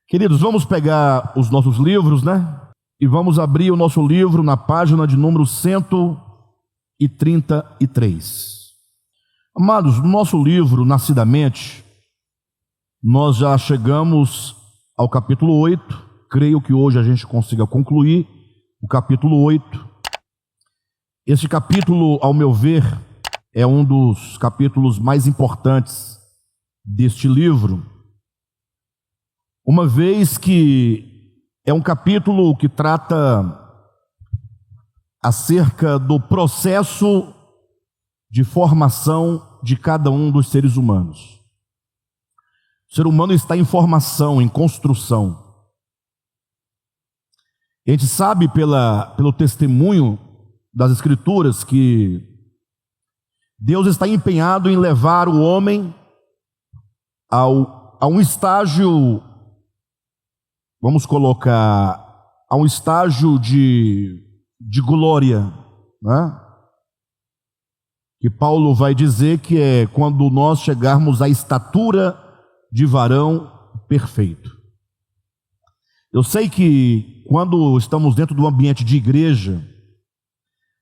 Queridos, vamos pegar os nossos livros, né? E vamos abrir o nosso livro na página de número 133. Amados, no nosso livro, Nascidamente, nós já chegamos ao capítulo 8. Creio que hoje a gente consiga concluir o capítulo 8. Esse capítulo, ao meu ver, é um dos capítulos mais importantes deste livro, uma vez que é um capítulo que trata acerca do processo de formação de cada um dos seres humanos. O ser humano está em formação, em construção. A gente sabe pelo testemunho das Escrituras que Deus está empenhado em levar o homem a um estágio, vamos colocar, a um estágio de glória, né? Que Paulo vai dizer que é quando nós chegarmos à estatura de varão perfeito. Eu sei que quando estamos dentro do ambiente de igreja,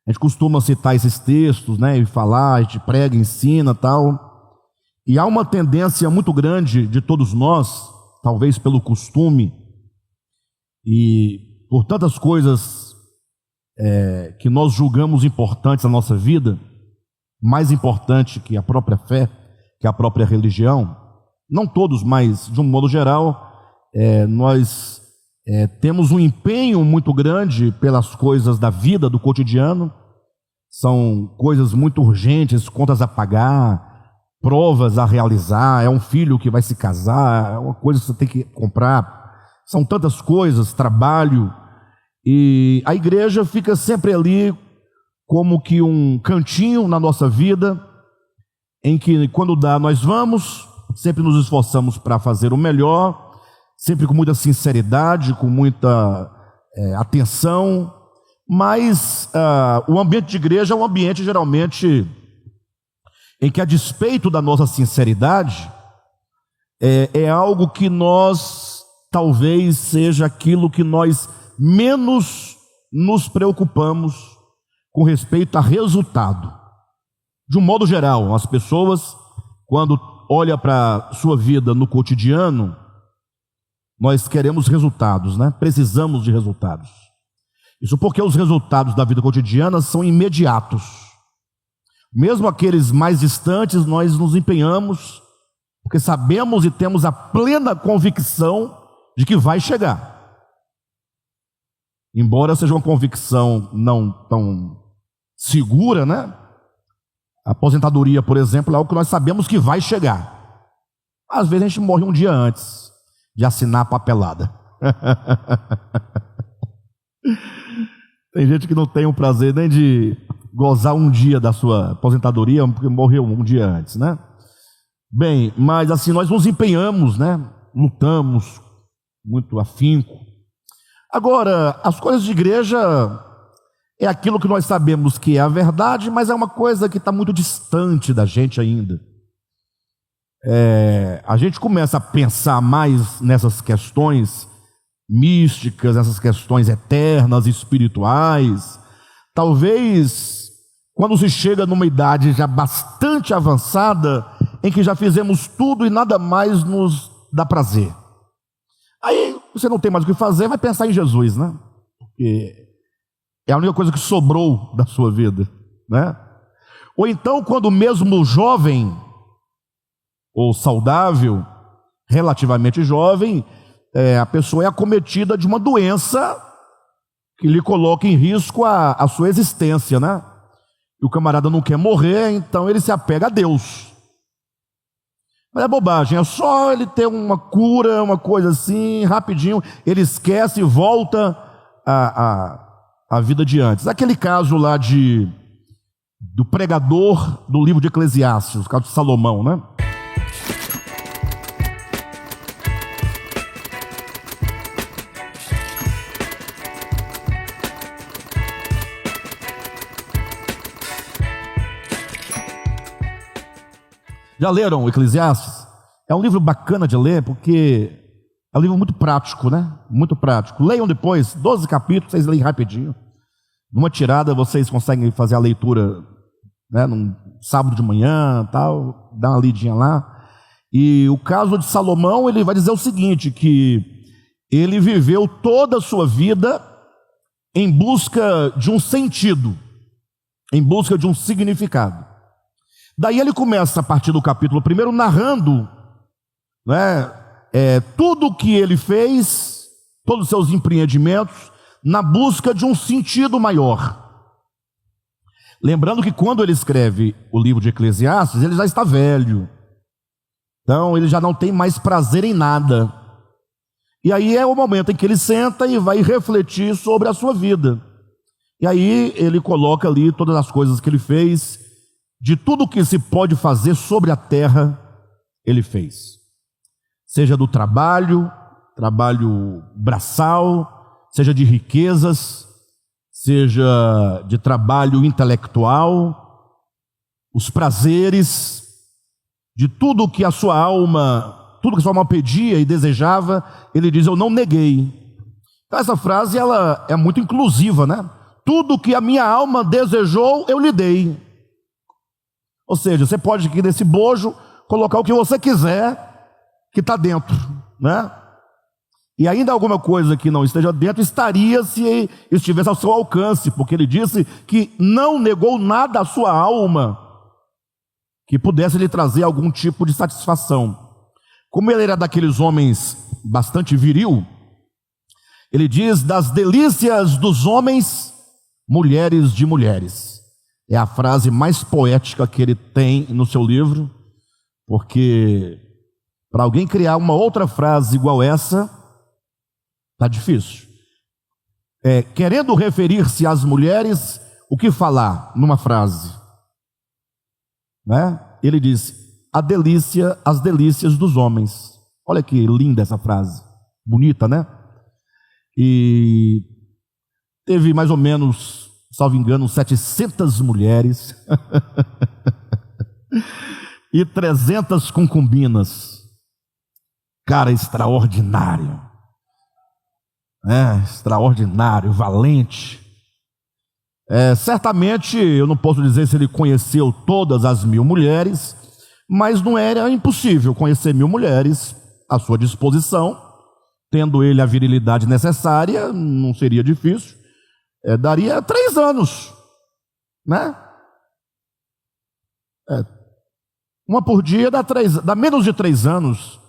a gente costuma citar esses textos, né, e falar, a gente prega, ensina, tal. E há uma tendência muito grande de todos nós, talvez pelo costume e por tantas coisas que nós julgamos importantes na nossa vida, mais importante que a própria fé, que a própria religião. Não todos, mas de um modo geral, nós temos um empenho muito grande pelas coisas da vida, do cotidiano. São coisas muito urgentes, contas a pagar, provas a realizar, é um filho que vai se casar, é uma coisa que você tem que comprar. São tantas coisas, trabalho, e a igreja fica sempre ali como que um cantinho na nossa vida, em que quando dá nós vamos, sempre nos esforçamos para fazer o melhor, sempre com muita sinceridade, com muita atenção, mas o ambiente de igreja é um ambiente geralmente em que, a despeito da nossa sinceridade, é algo que nós, talvez seja aquilo que nós menos nos preocupamos com respeito a resultado. De um modo geral, as pessoas, quando olham para a sua vida no cotidiano, nós queremos resultados, né? Precisamos de resultados. Isso porque os resultados da vida cotidiana são imediatos. Mesmo aqueles mais distantes, nós nos empenhamos, porque sabemos e temos a plena convicção de que vai chegar. Embora seja uma convicção não tão segura, né? A aposentadoria, por exemplo, é algo que nós sabemos que vai chegar. Às vezes a gente morre um dia antes de assinar a papelada. Tem gente que não tem o prazer nem de gozar um dia da sua aposentadoria, porque morreu um dia antes, né? Bem, mas assim, nós nos empenhamos, né? Lutamos muito afinco. Agora, as coisas de igreja é aquilo que nós sabemos que é a verdade, mas é uma coisa que está muito distante da gente ainda. A gente começa a pensar mais nessas questões místicas, essas questões eternas, espirituais. Talvez quando se chega numa idade já bastante avançada, em que já fizemos tudo e nada mais nos dá prazer. Aí você não tem mais o que fazer, vai pensar em Jesus, né? Porque é a única coisa que sobrou da sua vida, né? Ou então, quando mesmo jovem, ou saudável, relativamente jovem, a pessoa é acometida de uma doença que lhe coloca em risco a sua existência, né? E o camarada não quer morrer, então ele se apega a Deus. Mas é bobagem, é só ele ter uma cura, uma coisa assim, rapidinho, ele esquece e volta a vida de antes. Aquele caso lá do pregador do livro de Eclesiastes, o caso de Salomão, né? Já leram o Eclesiastes? É um livro bacana de ler, porque É um livro muito prático, né? Muito prático. Leiam depois, 12 capítulos, vocês leem rapidinho. Numa tirada vocês conseguem fazer a leitura, né, num sábado de manhã, tal, dá uma lidinha lá. E o caso de Salomão, ele vai dizer o seguinte, que ele viveu toda a sua vida em busca de um sentido, em busca de um significado. Daí ele começa, a partir do capítulo 1, narrando, né, tudo o que ele fez, todos os seus empreendimentos, na busca de um sentido maior. Lembrando que quando ele escreve o livro de Eclesiastes, ele já está velho. Então ele já não tem mais prazer em nada. E aí é o momento em que ele senta e vai refletir sobre a sua vida. E aí ele coloca ali todas as coisas que ele fez, de tudo que se pode fazer sobre a terra, ele fez. Seja do trabalho braçal, seja de riquezas, seja de trabalho intelectual, os prazeres, de tudo que a sua alma, tudo que a sua alma pedia e desejava, ele diz: eu não neguei. Então essa frase, ela é muito inclusiva, né? Tudo que a minha alma desejou, eu lhe dei. Ou seja, você pode aqui nesse bojo colocar o que você quiser que está dentro, né? E ainda alguma coisa que não esteja dentro estaria se estivesse ao seu alcance, porque ele disse que não negou nada à sua alma que pudesse lhe trazer algum tipo de satisfação. Como ele era daqueles homens bastante viril, ele diz: das delícias dos homens, mulheres de mulheres. É a frase mais poética que ele tem no seu livro, porque para alguém criar uma outra frase igual essa, está difícil. Querendo referir-se às mulheres, o que falar numa frase? Né? Ele diz: as delícias dos homens. Olha que linda essa frase, bonita, né? E teve mais ou menos, salvo engano, 700 mulheres e 300 concubinas. Cara, extraordinário. Extraordinário, valente. Certamente, eu não posso dizer se ele conheceu todas as 1000 mulheres, mas não era impossível conhecer 1000 mulheres à sua disposição. Tendo ele a virilidade necessária, não seria difícil. Daria 3 anos, né? Uma por dia dá menos de 3 anos,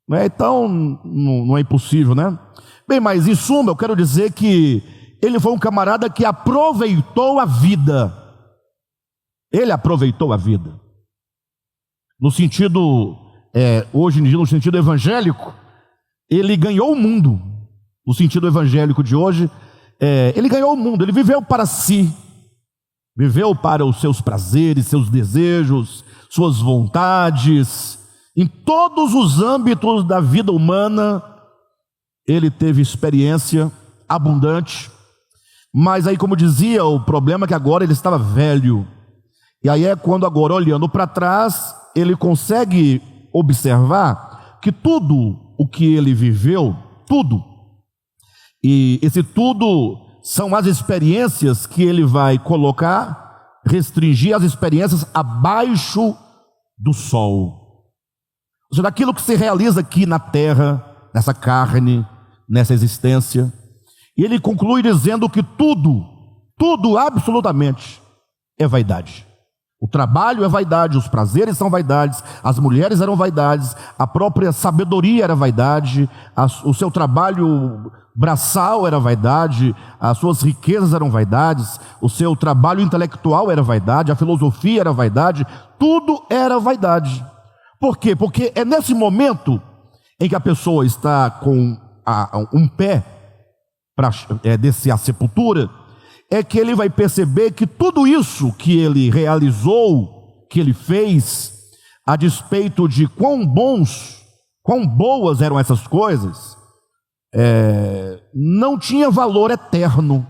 né? Então não é impossível, né? Bem, mas em suma, eu quero dizer que ele foi um camarada que aproveitou a vida. Ele aproveitou a vida. No sentido, hoje em dia, no sentido evangélico, ele ganhou o mundo. No sentido evangélico de hoje, ele ganhou o mundo. Ele viveu para si, viveu para os seus prazeres, seus desejos, suas vontades. Em todos os âmbitos da vida humana, ele teve experiência abundante. Mas aí, como dizia, o problema é que agora ele estava velho. E aí é quando agora, olhando para trás, ele consegue observar que tudo o que ele viveu, tudo, e esse tudo são as experiências que ele vai colocar, restringir as experiências abaixo do sol. Ou seja, daquilo que se realiza aqui na terra, nessa carne, nessa existência. E ele conclui dizendo que tudo absolutamente é vaidade. O trabalho é vaidade, os prazeres são vaidades, as mulheres eram vaidades, a própria sabedoria era vaidade, o seu trabalho braçal era vaidade, as suas riquezas eram vaidades, o seu trabalho intelectual era vaidade, a filosofia era vaidade, tudo era vaidade. Por quê? Porque é nesse momento em que a pessoa está com um pé para descer à sepultura, é que ele vai perceber que tudo isso que ele realizou, que ele fez, a despeito de quão boas eram essas coisas, não tinha valor eterno.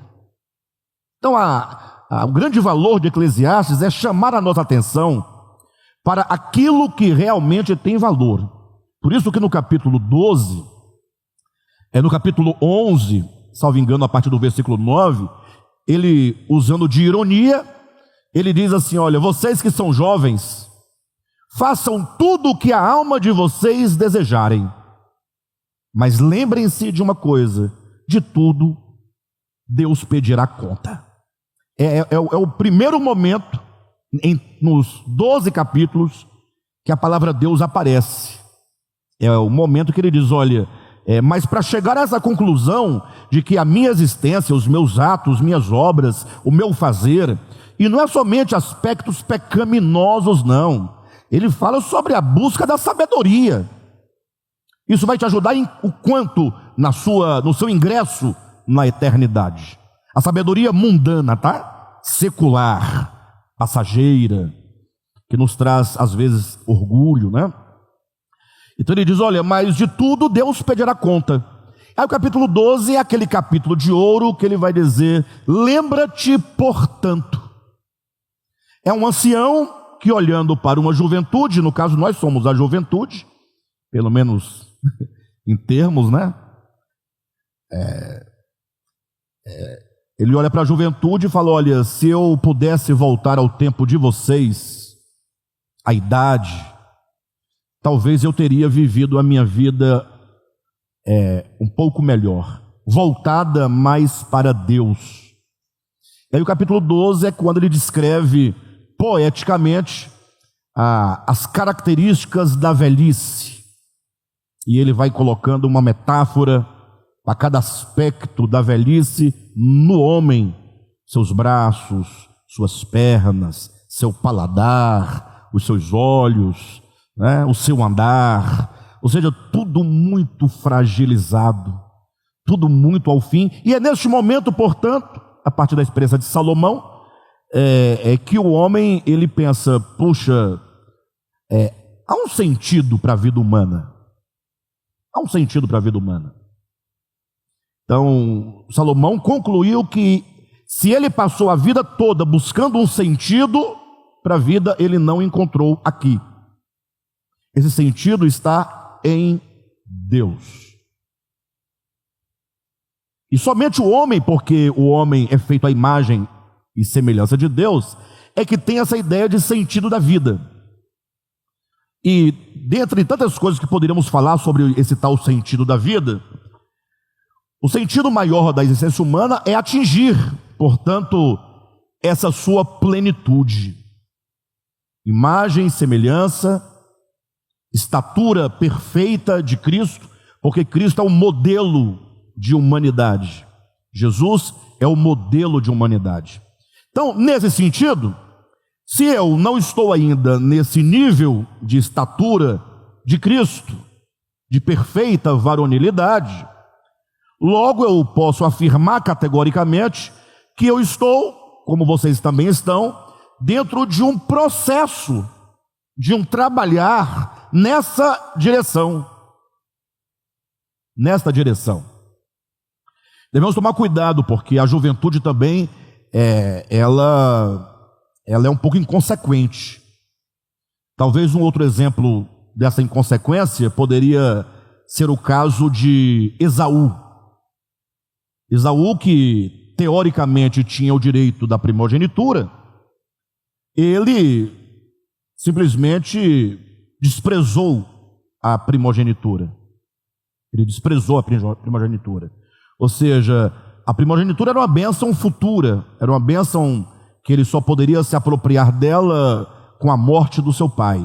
Então o grande valor de Eclesiastes é chamar a nossa atenção para aquilo que realmente tem valor. Por isso que no capítulo 12, No capítulo 11, salvo engano, a partir do versículo 9, ele, usando de ironia, ele diz assim: olha, vocês que são jovens, façam tudo o que a alma de vocês desejarem, mas lembrem-se de uma coisa: de tudo Deus pedirá conta. É o primeiro momento, nos 12 capítulos, que a palavra Deus aparece. É o momento que ele diz: olha, mas para chegar a essa conclusão de que a minha existência, os meus atos, minhas obras, o meu fazer, e não é somente aspectos pecaminosos, não. Ele fala sobre a busca da sabedoria. Isso vai te ajudar em o quanto no seu ingresso na eternidade. A sabedoria mundana, tá? Secular, passageira, que nos traz às vezes orgulho, né? Então ele diz: olha, mas de tudo Deus pedirá conta. Aí o capítulo 12 é aquele capítulo de ouro que ele vai dizer: lembra-te, portanto. É um ancião que, olhando para uma juventude, no caso nós somos a juventude, pelo menos em termos, né? Ele olha para a juventude e fala: olha, se eu pudesse voltar ao tempo de vocês, a idade, talvez eu teria vivido a minha vida um pouco melhor, voltada mais para Deus. E aí o capítulo 12 é quando ele descreve poeticamente as características da velhice, e ele vai colocando uma metáfora para cada aspecto da velhice no homem: seus braços, suas pernas, seu paladar, os seus olhos, né, o seu andar, ou seja, tudo muito fragilizado, tudo muito ao fim. E é neste momento, portanto, a partir da experiência de Salomão, que o homem, ele pensa: puxa, há um sentido para a vida humana, há um sentido para a vida humana. Então Salomão concluiu que se ele passou a vida toda buscando um sentido para a vida, ele não encontrou aqui. Esse sentido está em Deus. E somente o homem, porque o homem é feito à imagem e semelhança de Deus, é que tem essa ideia de sentido da vida. E dentre tantas coisas que poderíamos falar sobre esse tal sentido da vida, o sentido maior da existência humana é atingir, portanto, essa sua plenitude. Imagem, semelhança, estatura perfeita de Cristo, porque Cristo é o modelo de humanidade. Jesus é o modelo de humanidade. Então, nesse sentido, se eu não estou ainda nesse nível de estatura de Cristo, de perfeita varonilidade, logo eu posso afirmar categoricamente que eu estou, como vocês também estão, dentro de um processo, de um trabalhar nessa direção. Nesta direção. Devemos tomar cuidado, porque a juventude também, ela é um pouco inconsequente. Talvez um outro exemplo dessa inconsequência poderia ser o caso de Esaú. Esaú, que teoricamente tinha o direito da primogenitura, ele simplesmente desprezou a primogenitura. Ele desprezou a primogenitura. Ou seja, a primogenitura era uma bênção futura, era uma bênção que ele só poderia se apropriar dela com a morte do seu pai.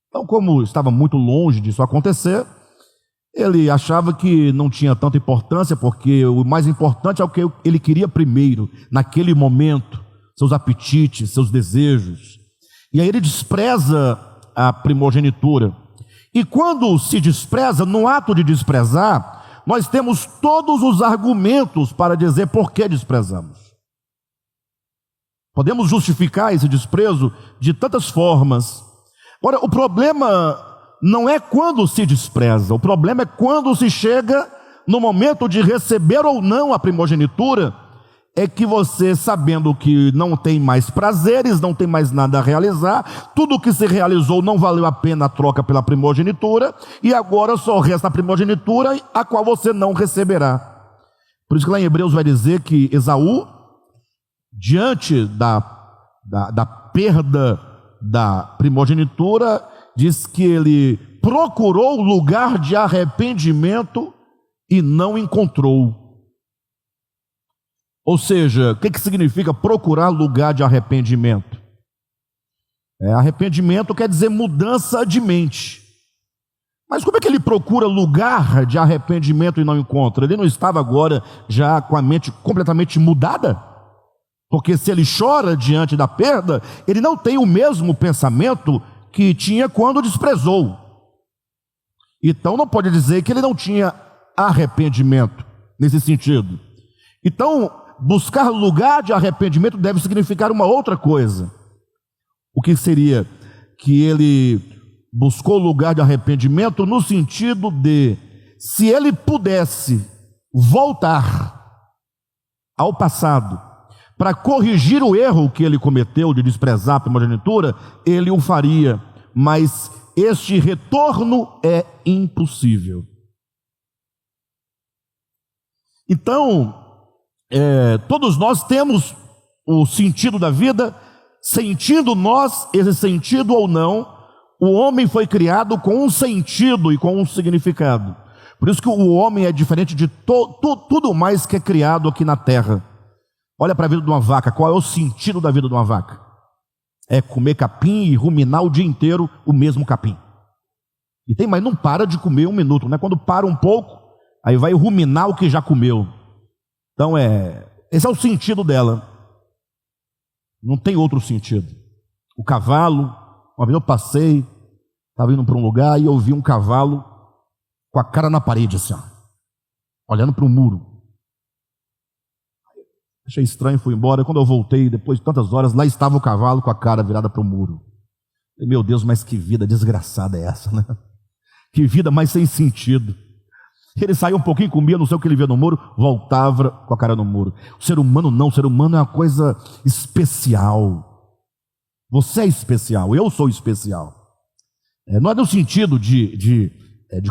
Então, como estava muito longe disso acontecer, ele achava que não tinha tanta importância, porque o mais importante é o que ele queria primeiro, naquele momento, seus apetites, seus desejos. E aí ele despreza a primogenitura. E quando se despreza, no ato de desprezar, nós temos todos os argumentos para dizer por que desprezamos. Podemos justificar esse desprezo de tantas formas. Agora, o problema não é quando se despreza, o problema é quando se chega no momento de receber ou não a primogenitura, é que você, sabendo que não tem mais prazeres, não tem mais nada a realizar, tudo o que se realizou não valeu a pena a troca pela primogenitura, e agora só resta a primogenitura, a qual você não receberá. Por isso que lá em Hebreus vai dizer que Esaú, diante da perda da primogenitura, diz que ele procurou lugar de arrependimento e não encontrou. Ou seja, o que significa procurar lugar de arrependimento? Arrependimento quer dizer mudança de mente. Mas como é que ele procura lugar de arrependimento e não encontra? Ele não estava agora já com a mente completamente mudada? Porque se ele chora diante da perda, ele não tem o mesmo pensamento que tinha quando desprezou. Então não pode dizer que ele não tinha arrependimento nesse sentido. Então, buscar lugar de arrependimento deve significar uma outra coisa. O que seria? Que ele buscou lugar de arrependimento no sentido de, se ele pudesse voltar ao passado para corrigir o erro que ele cometeu de desprezar a primogenitura, ele o faria, mas este retorno é impossível. Então, todos nós temos o sentido da vida, sentindo nós esse sentido ou não, o homem foi criado com um sentido e com um significado. Por isso que o homem é diferente de tudo mais que é criado aqui na terra. Olha para a vida de uma vaca, qual é o sentido da vida de uma vaca? É comer capim e ruminar o dia inteiro o mesmo capim. Mas não para de comer um minuto, né? Quando para um pouco, aí vai ruminar o que já comeu. Então esse é o sentido dela. Não tem outro sentido. O cavalo, uma vez eu passei, estava indo para um lugar e eu vi um cavalo com a cara na parede assim, ó, olhando para o muro. Achei estranho, fui embora. Quando eu voltei, depois de tantas horas, lá estava o cavalo com a cara virada para o muro. E, meu Deus, mas que vida desgraçada é essa, né? Que vida mais sem sentido. Ele saía um pouquinho, comia, não sei o que ele via no muro, voltava com a cara no muro. O ser humano não, o ser humano é uma coisa especial. Você é especial, eu sou especial. Não é no sentido de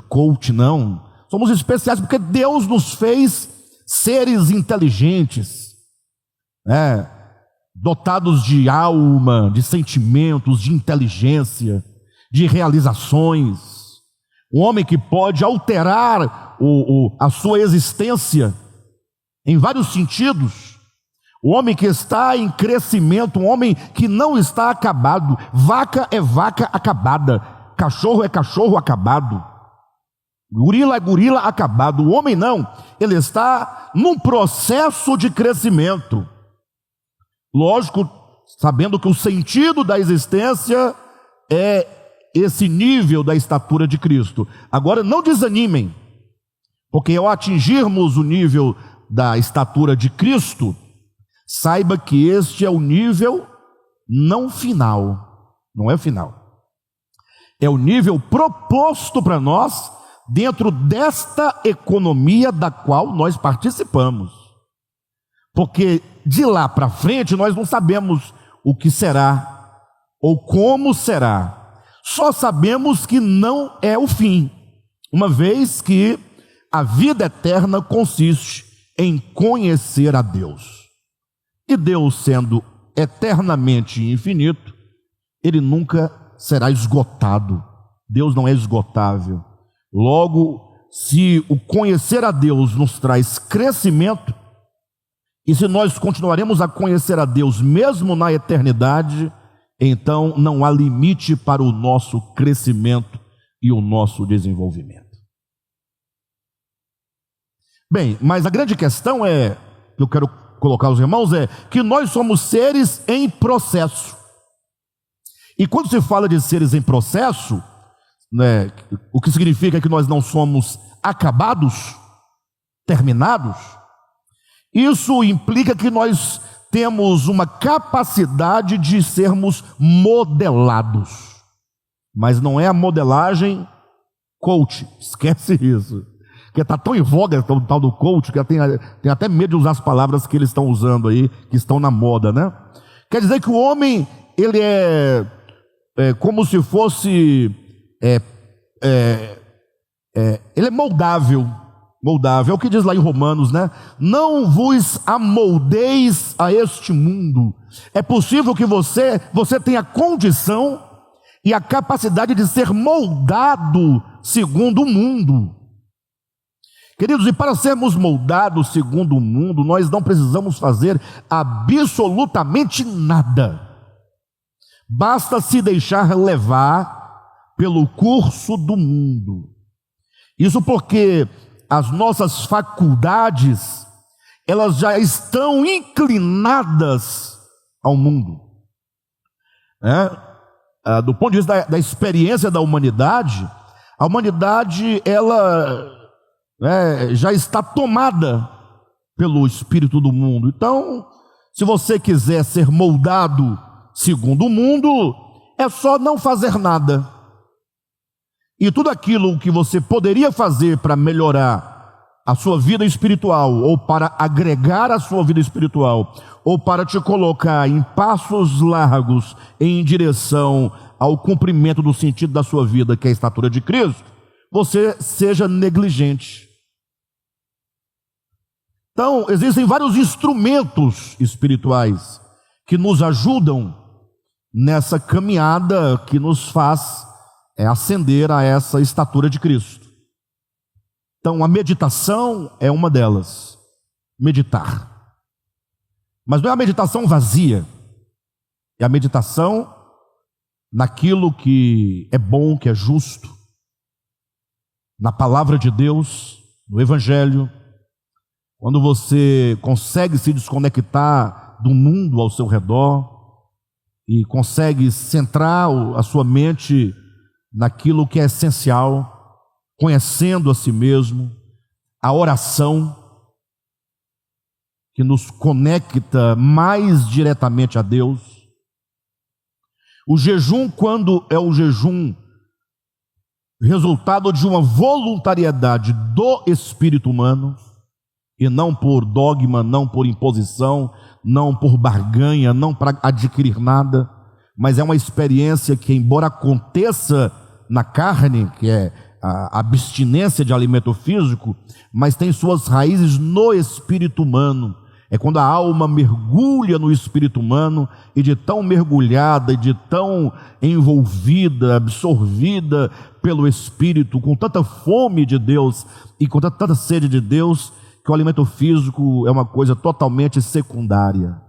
coach, não. Somos especiais porque Deus nos fez seres inteligentes, dotados de alma, de sentimentos, de inteligência, de realizações. Um homem que pode alterar a sua existência em vários sentidos. O homem que está em crescimento, um homem que não está acabado. Vaca é vaca acabada, cachorro é cachorro acabado, gorila é gorila acabado. O homem não, ele está num processo de crescimento. Lógico, sabendo que o sentido da existência é esse nível da estatura de Cristo. Agora não desanimem, porque ao atingirmos o nível da estatura de Cristo, saiba que este é o nível não final, não é final. É o nível proposto para nós dentro desta economia da qual nós participamos. Porque de lá para frente nós não sabemos o que será ou como será. Só sabemos que não é o fim, uma vez que a vida eterna consiste em conhecer a Deus. E Deus, sendo eternamente infinito, Ele nunca será esgotado. Deus não é esgotável. Logo, se o conhecer a Deus nos traz crescimento, e se nós continuaremos a conhecer a Deus mesmo na eternidade, então não há limite para o nosso crescimento e o nosso desenvolvimento. Bem, mas a grande questão que eu quero colocar aos irmãos é que nós somos seres em processo. E quando se fala de seres em processo, o que significa que nós não somos acabados, terminados. Isso implica que nós temos uma capacidade de sermos modelados, mas não é a modelagem coach, esquece isso. Porque está tão em voga o tal do coach, que tem até medo de usar as palavras que eles estão usando aí, que estão na moda, né? Quer dizer que o homem, ele é como se fosse, ele é moldável, é o que diz lá em Romanos, né? Não vos amoldeis a este mundo. É possível que você tenha condição e a capacidade de ser moldado segundo o mundo. Queridos, e para sermos moldados segundo o mundo, nós não precisamos fazer absolutamente nada. Basta se deixar levar pelo curso do mundo. Isso porque as nossas faculdades, elas já estão inclinadas ao mundo. Do ponto de vista da experiência da humanidade, a humanidade, ela já está tomada pelo espírito do mundo. Então, se você quiser ser moldado segundo o mundo, é só não fazer nada. E tudo aquilo que você poderia fazer para melhorar a sua vida espiritual, ou para agregar a sua vida espiritual, ou para te colocar em passos largos em direção ao cumprimento do sentido da sua vida, que é a estatura de Cristo, você seja negligente. Então, existem vários instrumentos espirituais que nos ajudam nessa caminhada que nos faz ascender a essa estatura de Cristo. Então, a meditação é uma delas. Meditar. Mas não é a meditação vazia. É a meditação naquilo que é bom, que é justo, na palavra de Deus, no Evangelho. Quando você consegue se desconectar do mundo ao seu redor e consegue centrar a sua mente naquilo que é essencial, conhecendo a si mesmo, a oração, que nos conecta mais diretamente a Deus. O jejum, quando é o jejum resultado de uma voluntariedade do espírito humano, e não por dogma, não por imposição, não por barganha, não para adquirir nada, mas é uma experiência que, embora aconteça na carne, que é a abstinência de alimento físico, mas tem suas raízes no espírito humano. É quando a alma mergulha no espírito humano, e de tão mergulhada, e de tão envolvida, absorvida pelo Espírito, com tanta fome de Deus e com tanta sede de Deus, que o alimento físico é uma coisa totalmente secundária.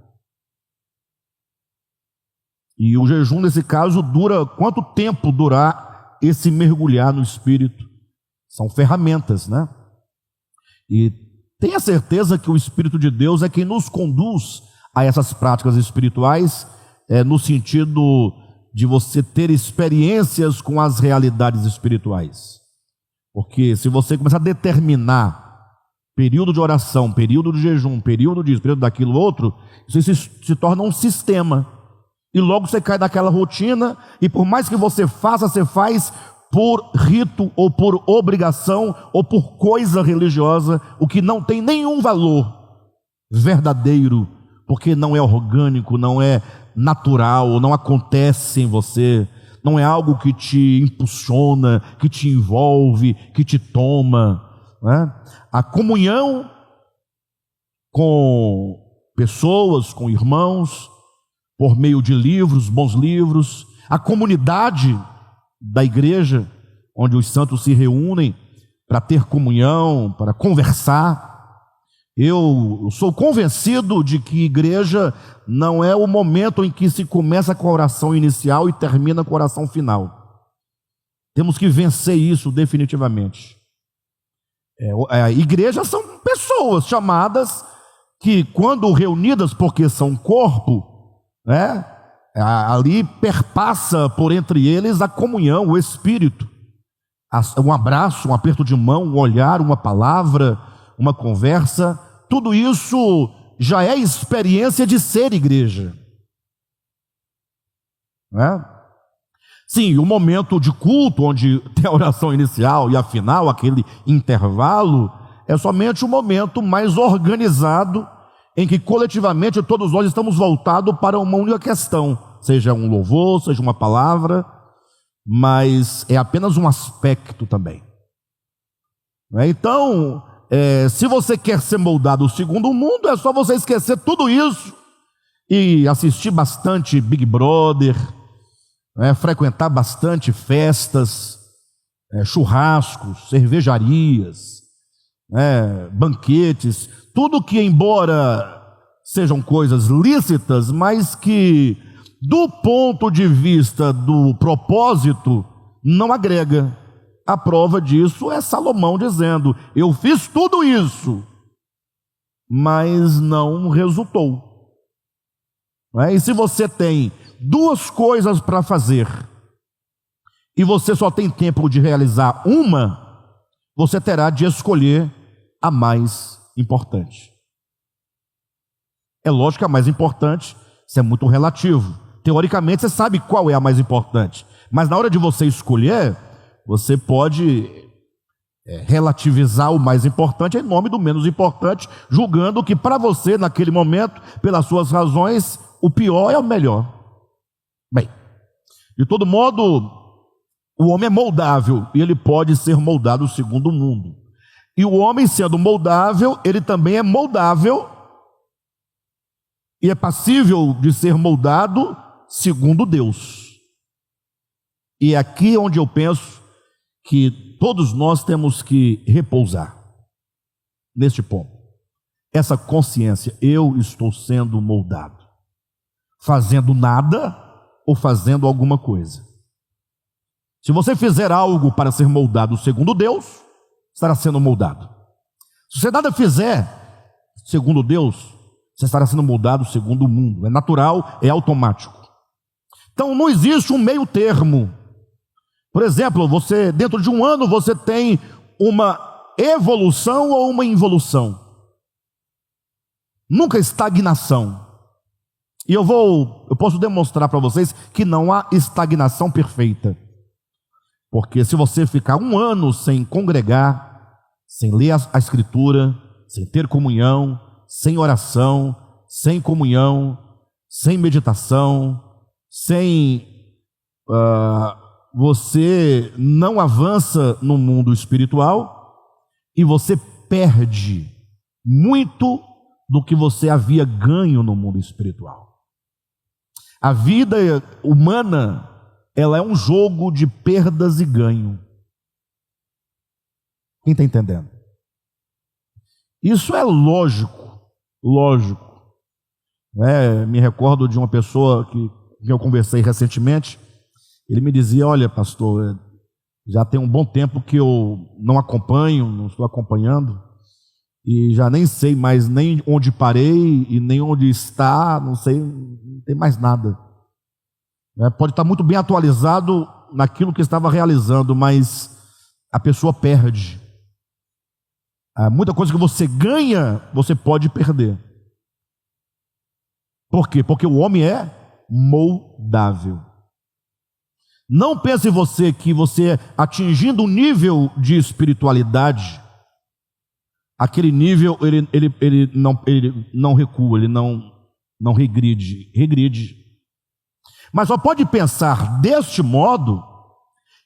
E o jejum, nesse caso, dura quanto tempo durar esse mergulhar no Espírito? São ferramentas, né? E tenha certeza que o Espírito de Deus é quem nos conduz a essas práticas espirituais, no sentido de você ter experiências com as realidades espirituais. Porque se você começar a determinar período de oração, período de jejum, período disso, período daquilo outro, isso se torna um sistema. E logo você cai naquela rotina, e por mais que você faça, você faz por rito, ou por obrigação, ou por coisa religiosa, o que não tem nenhum valor verdadeiro, porque não é orgânico, não é natural, não acontece em você, não é algo que te impulsiona, que te envolve, que te toma, né? A comunhão com pessoas, com irmãos, por meio de livros, bons livros, a comunidade da igreja, onde os santos se reúnem para ter comunhão, para conversar. Eu sou convencido de que igreja não é o momento em que se começa com a oração inicial e termina com a oração final. Temos que vencer isso definitivamente. Igrejas são pessoas chamadas que, quando reunidas, porque são corpo, ali perpassa por entre eles a comunhão, o Espírito, um abraço, um aperto de mão, um olhar, uma palavra, uma conversa. Tudo isso já é experiência de ser igreja, Sim, o momento de culto, onde tem a oração inicial e a final, aquele intervalo, é somente o momento mais organizado em que coletivamente todos nós estamos voltados para uma única questão, seja um louvor, seja uma palavra, mas é apenas um aspecto também. Então, se você quer ser moldado segundo o mundo, é só você esquecer tudo isso e assistir bastante Big Brother, frequentar bastante festas, churrascos, cervejarias, banquetes, tudo que, embora sejam coisas lícitas, mas que do ponto de vista do propósito não agrega. A prova disso é Salomão dizendo: eu fiz tudo isso, mas não resultou. E se você tem duas coisas para fazer e você só tem tempo de realizar uma, você terá de escolher a mais importante. É lógico que a mais importante, isso é muito relativo. Teoricamente você sabe qual é a mais importante, mas na hora de você escolher, você pode relativizar o mais importante em nome do menos importante, julgando que para você naquele momento, pelas suas razões, o pior é o melhor. Bem, de todo modo, o homem é moldável e ele pode ser moldado segundo o mundo. E o homem, sendo moldável, ele também é moldável e é passível de ser moldado segundo Deus. E é aqui onde eu penso que todos nós temos que repousar, neste ponto. Essa consciência: eu estou sendo moldado, fazendo nada ou fazendo alguma coisa. Se você fizer algo para ser moldado segundo Deus, estará sendo moldado. Se você nada fizer segundo Deus, você estará sendo moldado segundo o mundo. É natural, é automático. Então não existe um meio termo. Por exemplo, você, dentro de um ano, você tem uma evolução ou uma involução. Nunca estagnação. E eu posso demonstrar para vocês que não há estagnação perfeita. Porque se você ficar um ano sem congregar, sem ler a Escritura, sem ter comunhão, sem oração, sem comunhão, sem meditação, você não avança no mundo espiritual e você perde muito do que você havia ganho no mundo espiritual. A vida humana, ela é um jogo de perdas e ganho. Quem está entendendo? Isso é lógico. Me recordo de uma pessoa que eu conversei recentemente. Ele me dizia: olha, pastor, já tem um bom tempo que eu não acompanho, não estou acompanhando, e já nem sei mais nem onde parei e nem onde está, não sei, não tem mais nada. Pode estar muito bem atualizado naquilo que estava realizando, mas a pessoa perde. Muita coisa que você ganha, você pode perder. Por quê? Porque o homem é moldável. Não pense você que você, atingindo um nível de espiritualidade, aquele nível ele não recua, ele não regride. Mas só pode pensar deste modo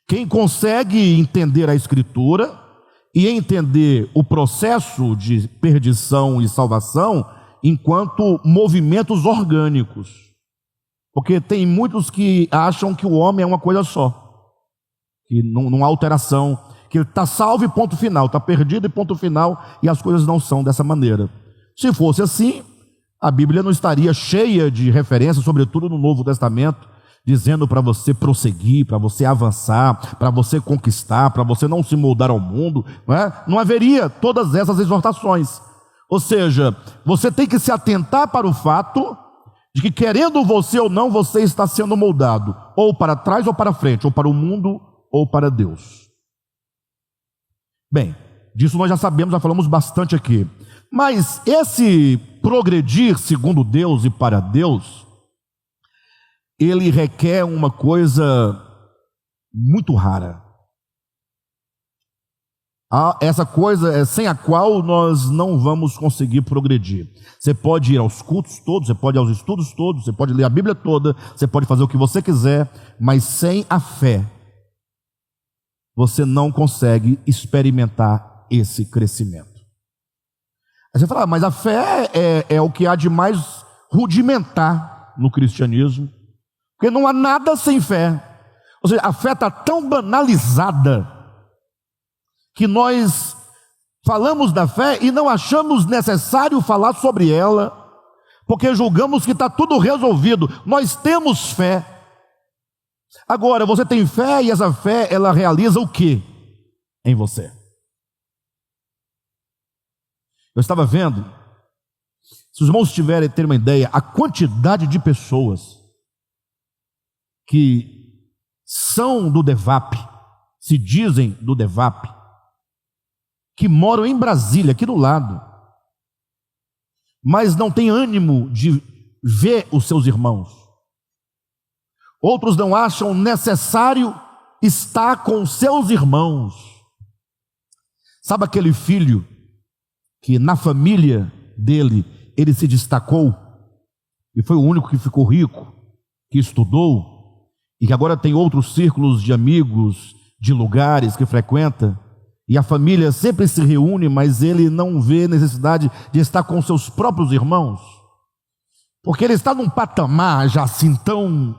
quem consegue entender a Escritura e entender o processo de perdição e salvação enquanto movimentos orgânicos. Porque tem muitos que acham que o homem é uma coisa só, que não há alteração, que ele está salvo e ponto final, está perdido e ponto final, e as coisas não são dessa maneira. Se fosse assim, a Bíblia não estaria cheia de referências, sobretudo no Novo Testamento, dizendo para você prosseguir, para você avançar, para você conquistar, para você não se moldar ao mundo, não haveria todas essas exortações. Ou seja, você tem que se atentar para o fato de que, querendo você ou não, você está sendo moldado, ou para trás ou para frente, ou para o mundo ou para Deus. Bem, disso nós já sabemos, já falamos bastante aqui. Mas esse progredir segundo Deus e para Deus, ele requer uma coisa muito rara. Essa coisa sem a qual nós não vamos conseguir progredir. Você pode ir aos cultos todos, você pode ir aos estudos todos, você pode ler a Bíblia toda, você pode fazer o que você quiser, mas sem a fé, você não consegue experimentar esse crescimento. Aí você fala, mas a fé é o que há de mais rudimentar no cristianismo, porque não há nada sem fé. Ou seja, a fé está tão banalizada que nós falamos da fé e não achamos necessário falar sobre ela, porque julgamos que está tudo resolvido. Nós temos fé. Agora, você tem fé e essa fé, ela realiza o que em você? Eu estava vendo, se os irmãos tiverem ter uma ideia, a quantidade de pessoas que são do DEVAP, se dizem do DEVAP, que moram em Brasília, aqui do lado, mas não têm ânimo de ver os seus irmãos. Outros não acham necessário estar com os seus irmãos. Sabe aquele filho que na família dele, ele se destacou, e foi o único que ficou rico, que estudou, e que agora tem outros círculos de amigos, de lugares que frequenta, e a família sempre se reúne, mas ele não vê necessidade de estar com seus próprios irmãos, porque ele está num patamar já assim tão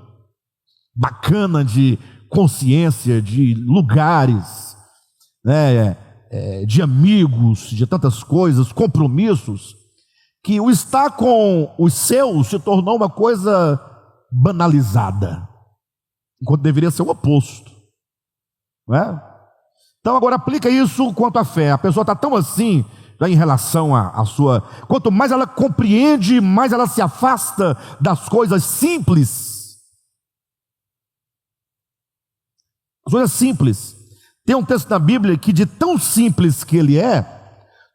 bacana de consciência, de lugares, né, de amigos, de tantas coisas, compromissos, que o estar com os seus se tornou uma coisa banalizada, enquanto deveria ser o oposto, não é? Então agora aplica isso quanto à fé. A pessoa está tão assim, já em relação à sua... Quanto mais ela compreende, mais ela se afasta das coisas simples. As coisas simples. Tem um texto na Bíblia que, de tão simples que ele é,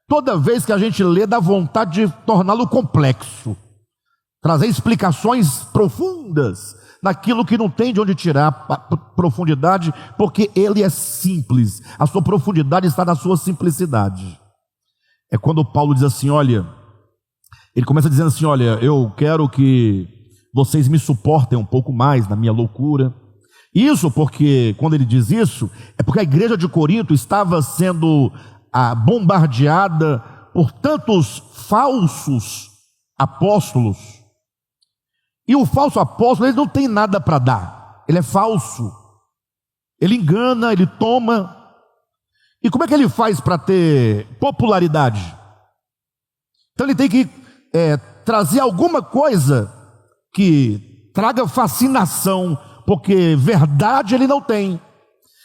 toda vez que a gente lê, dá vontade de torná-lo complexo, trazer explicações profundas naquilo que não tem de onde tirar profundidade, porque ele é simples. A sua profundidade está na sua simplicidade. É quando Paulo diz assim, olha, ele começa dizendo assim, olha, eu quero que vocês me suportem um pouco mais na minha loucura. Isso porque, quando ele diz isso, é porque a igreja de Corinto estava sendo bombardeada por tantos falsos apóstolos. E o falso apóstolo, ele não tem nada para dar, ele é falso, ele engana, ele toma. E como é que ele faz para ter popularidade? Então ele tem que trazer alguma coisa que traga fascinação, porque verdade ele não tem.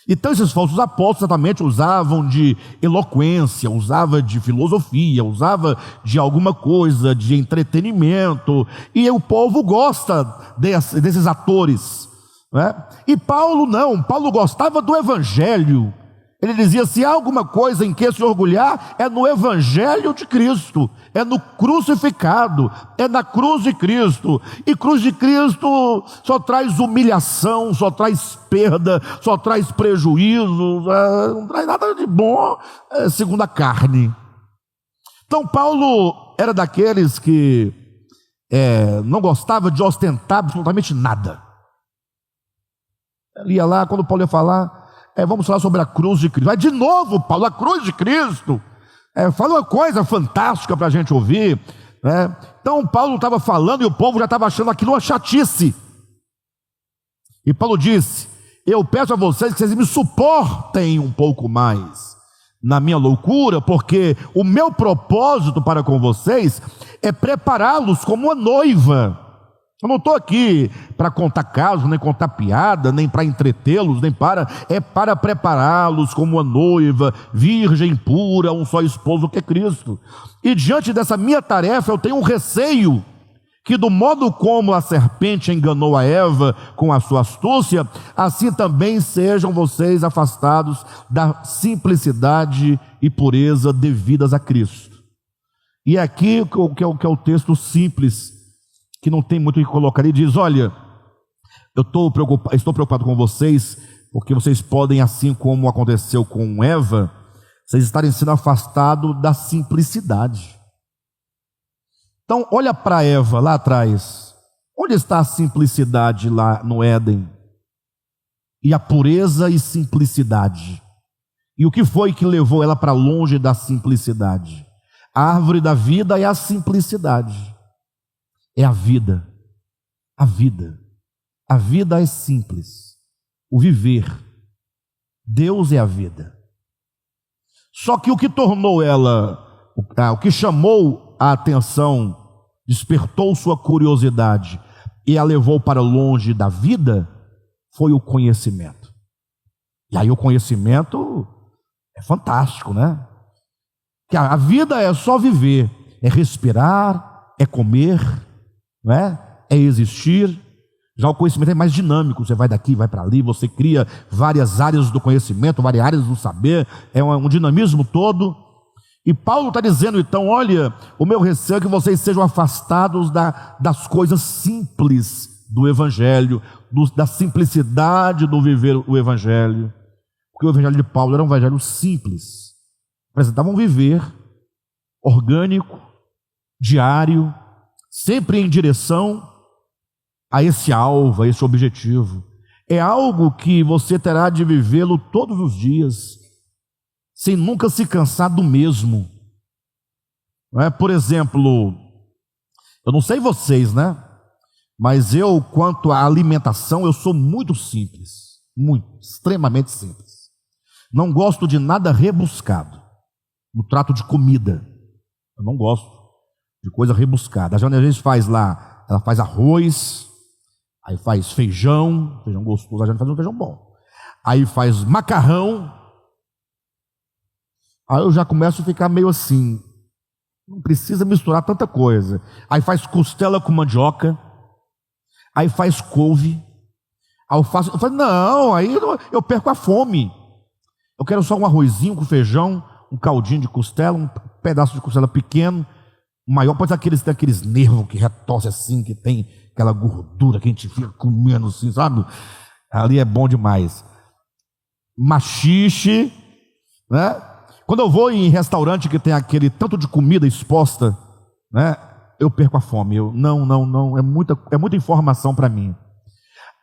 Então esses falsos apóstolos exatamente usavam de eloquência, usava de filosofia, usava de alguma coisa, de entretenimento, e o povo gosta desses atores, né? E Paulo não, Paulo gostava do evangelho. Ele dizia, se há alguma coisa em que se orgulhar, é no evangelho de Cristo, é no crucificado, é na cruz de Cristo. E cruz de Cristo só traz humilhação, só traz perda, só traz prejuízo, não traz nada de bom, segundo a carne. Então Paulo era daqueles que não gostava de ostentar absolutamente nada. Ele ia lá, quando Paulo ia falar, vamos falar sobre a cruz de Cristo. Vai de novo, Paulo, a cruz de Cristo. Fala uma coisa fantástica para a gente ouvir, né? Então Paulo estava falando e o povo já estava achando aquilo uma chatice. E Paulo disse, eu peço a vocês que vocês me suportem um pouco mais na minha loucura, porque o meu propósito para com vocês é prepará-los como uma noiva. Eu não estou aqui para contar casos, nem contar piada, nem para entretê-los, é para prepará-los como uma noiva, virgem pura, um só esposo que é Cristo. E diante dessa minha tarefa eu tenho um receio, que do modo como a serpente enganou a Eva com a sua astúcia, assim também sejam vocês afastados da simplicidade e pureza devidas a Cristo. E aqui que é o texto simples, que não tem muito o que colocar. Ele diz, olha, estou preocupado com vocês, porque vocês podem, assim como aconteceu com Eva, vocês estarem sendo afastados da simplicidade. Então, olha para Eva lá atrás. Onde está a simplicidade lá no Éden? E a pureza e simplicidade. E o que foi que levou ela para longe da simplicidade? A árvore da vida é a simplicidade. É a vida. A vida. A vida é simples. O viver. Deus é a vida. Só que o que tornou ela, o que chamou a atenção, despertou sua curiosidade e a levou para longe da vida, foi o conhecimento. E aí o conhecimento é fantástico, né? Que a vida é só viver, é respirar, é comer, né? É existir. Já o conhecimento é mais dinâmico, você vai daqui, vai para ali, você cria várias áreas do conhecimento, várias áreas do saber, é um dinamismo todo. E Paulo está dizendo então, olha, o meu receio é que vocês sejam afastados das coisas simples do Evangelho, da simplicidade do viver o Evangelho. Porque o Evangelho de Paulo era um Evangelho simples, apresentava um viver orgânico, diário, sempre em direção a esse alvo, a esse objetivo. É algo que você terá de vivê-lo todos os dias, sem nunca se cansar do mesmo. Não é? Por exemplo, eu não sei vocês, né? Mas eu, quanto à alimentação, eu sou muito simples, muito, extremamente simples. Não gosto de nada rebuscado no trato de comida. Eu não gosto de coisa rebuscada. A gente faz lá, ela faz arroz, aí faz feijão gostoso, a gente faz um feijão bom. Aí faz macarrão. Aí eu já começo a ficar meio assim, não precisa misturar tanta coisa. Aí faz costela com mandioca, aí faz couve, aí eu falo, não, aí eu perco a fome. Eu quero só um arrozinho com feijão, um caldinho de costela, um pedaço de costela pequeno, maior, pode ser daqueles nervos que retorce assim, que tem aquela gordura que a gente fica comendo assim, sabe? Ali é bom demais. Maxixe, né? Quando eu vou em restaurante que tem aquele tanto de comida exposta, né? Eu perco a fome. Não, é muita informação para mim.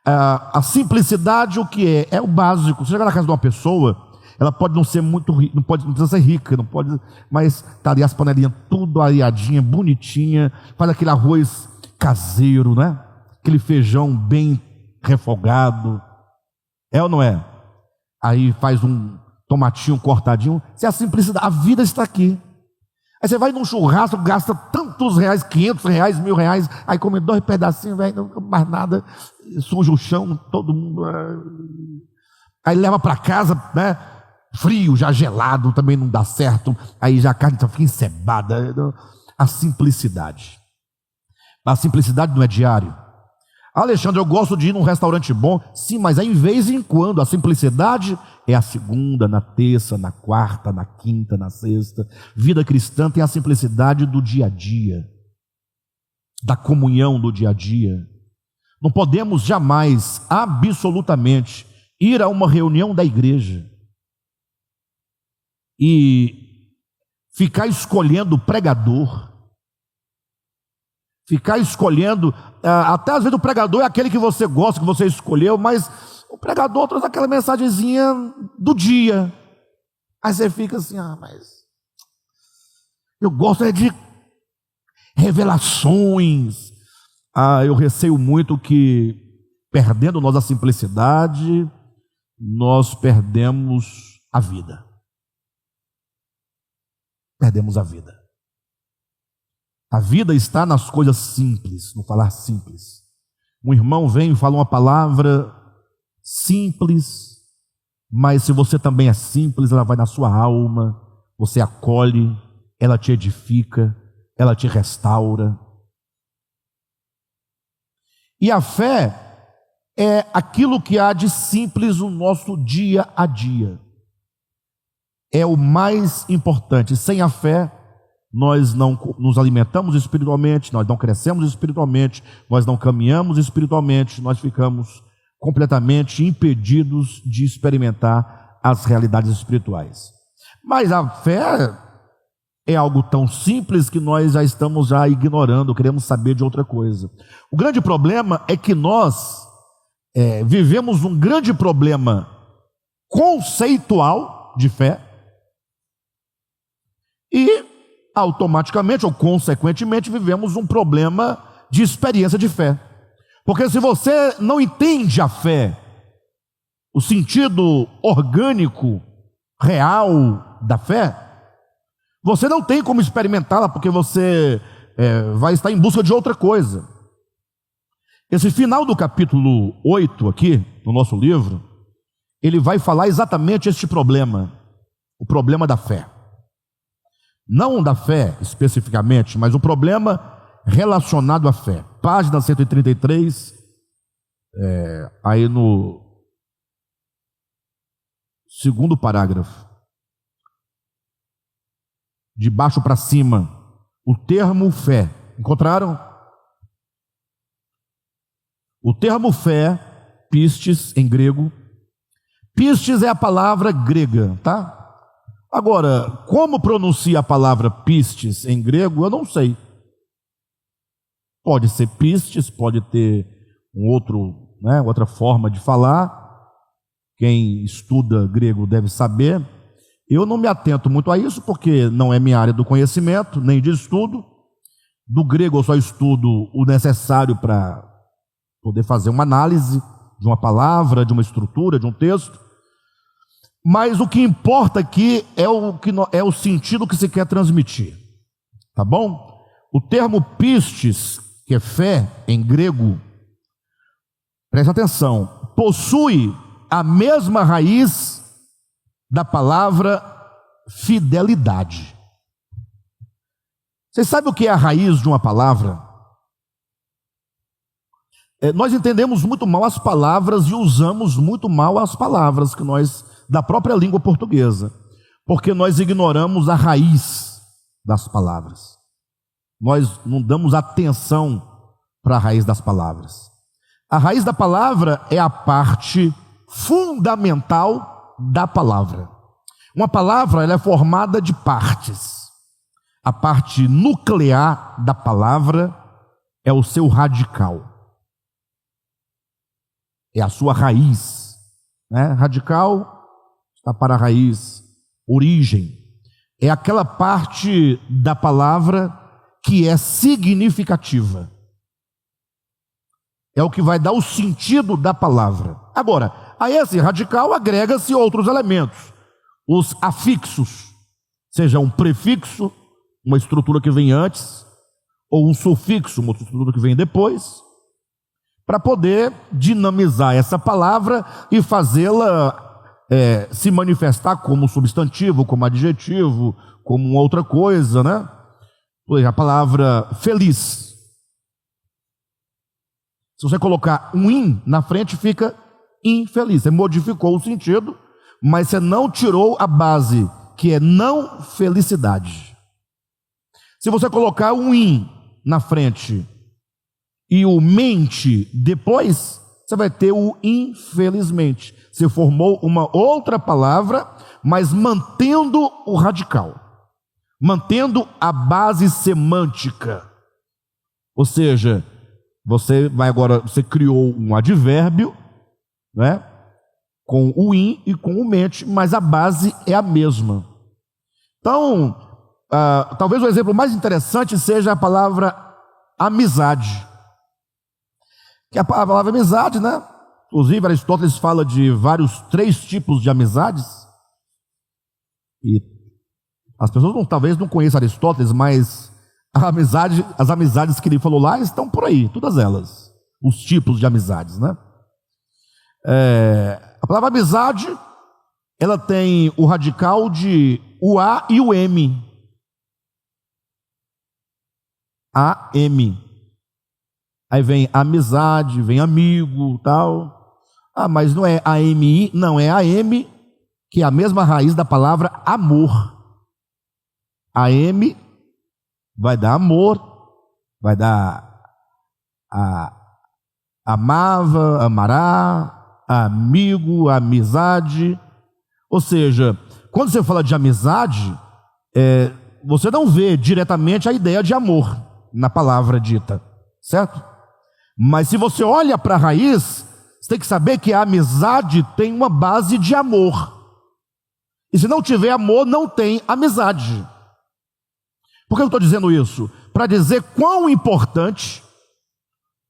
A simplicidade, o que é? É o básico. Você chega na casa de uma pessoa, ela pode não ser muito rica, não precisa ser rica, não pode, mas tá ali as panelinhas tudo areadinha, bonitinha, faz aquele arroz caseiro, né? Aquele feijão bem refogado. É ou não é? Aí faz um tomatinho cortadinho. Se a simplicidade, a vida está aqui. Aí você vai num churrasco, gasta tantos reais, 500 reais, 1.000 reais, aí come 2 pedacinhos, velho, não mais nada, suja o chão, todo mundo. Aí leva para casa, né? Frio, já gelado, também não dá certo. Aí já a carne fica encebada. A simplicidade. A simplicidade não é diário. Alexandre, eu gosto de ir num restaurante bom. Sim, mas é em vez em quando. A simplicidade é a segunda, na terça, na quarta, na quinta, na sexta. Vida cristã tem a simplicidade do dia a dia, da comunhão do dia a dia. Não podemos jamais, absolutamente, ir a uma reunião da igreja e ficar escolhendo o pregador, ficar escolhendo, até às vezes o pregador é aquele que você gosta, que você escolheu, mas o pregador traz aquela mensagenzinha do dia. Aí você fica assim, mas eu gosto de revelações. Eu receio muito que, perdendo nós a simplicidade, nós perdemos a vida. Perdemos a vida. A vida está nas coisas simples, no falar simples. Um irmão vem e fala uma palavra simples, mas se você também é simples, ela vai na sua alma, você acolhe, ela te edifica, ela te restaura. E a fé é aquilo que há de simples no nosso dia a dia. É o mais importante. Sem a fé, nós não nos alimentamos espiritualmente, nós não crescemos espiritualmente, nós não caminhamos espiritualmente, nós ficamos completamente impedidos de experimentar as realidades espirituais. Mas a fé é algo tão simples que nós já estamos ignorando, queremos saber de outra coisa. O grande problema é que nós vivemos um grande problema conceitual de fé e automaticamente ou consequentemente vivemos um problema de experiência de fé. Porque se você não entende a fé, o sentido orgânico, real da fé, você não tem como experimentá-la, porque você vai estar em busca de outra coisa. Esse final do capítulo 8 aqui, no nosso livro, ele vai falar exatamente este problema, o problema da fé. Não da fé especificamente, mas o problema relacionado à fé. Página 133, aí no segundo parágrafo, de baixo para cima, o termo fé. Encontraram? O termo fé, pistes em grego. Pistes é a palavra grega, tá? Agora, como pronuncia a palavra pistes em grego, eu não sei. Pode ser pistes, pode ter outra forma de falar. Quem estuda grego deve saber. Eu não me atento muito a isso, porque não é minha área do conhecimento, nem de estudo. Do grego eu só estudo o necessário para poder fazer uma análise de uma palavra, de uma estrutura, de um texto. Mas o que importa aqui é o sentido que se quer transmitir. Tá bom? O termo pistes, que é fé em grego, presta atenção, possui a mesma raiz da palavra fidelidade. Vocês sabem o que é a raiz de uma palavra? Nós entendemos muito mal as palavras e usamos muito mal as palavras da própria língua portuguesa, porque nós ignoramos a raiz das palavras. Nós não damos atenção para a raiz das palavras. A raiz da palavra é a parte fundamental da palavra. Uma palavra ela é formada de partes. A parte nuclear da palavra é o seu radical. É a sua raiz, né? Radical está para a raiz, origem. É aquela parte da palavra que é significativa. É o que vai dar o sentido da palavra. Agora, a esse radical agrega-se outros elementos. Os afixos, seja um prefixo, uma estrutura que vem antes, ou um sufixo, uma estrutura que vem depois, para poder dinamizar essa palavra e fazê-la se manifestar como substantivo, como adjetivo, como uma outra coisa, né? Por exemplo, a palavra feliz. Se você colocar um in na frente, fica infeliz. Você modificou o sentido, mas você não tirou a base, que é não felicidade. Se você colocar um in na frente e o mente depois, você vai ter o infelizmente. Você formou uma outra palavra, mas mantendo o radical, mantendo a base semântica. Ou seja, você criou um advérbio, né, com o in e com o mente, mas a base é a mesma. Então, talvez o exemplo mais interessante seja a palavra amizade. Que a palavra amizade, né? Inclusive, Aristóteles fala de três tipos de amizades. E as pessoas talvez não conheçam Aristóteles, mas as amizades que ele falou lá estão por aí, todas elas. Os tipos de amizades, né? A palavra amizade, ela tem o radical de o A e o M. A-M. Aí vem amizade, vem amigo, tal. Mas não é A-M-I, não, é A-M, que é a mesma raiz da palavra amor. A-M vai dar amor, vai dar amava, amará, amigo, amizade. Ou seja, quando você fala de amizade, você não vê diretamente a ideia de amor na palavra dita, certo? Mas se você olha para a raiz, você tem que saber que a amizade tem uma base de amor. E se não tiver amor, não tem amizade. Por que eu estou dizendo isso? Para dizer quão importante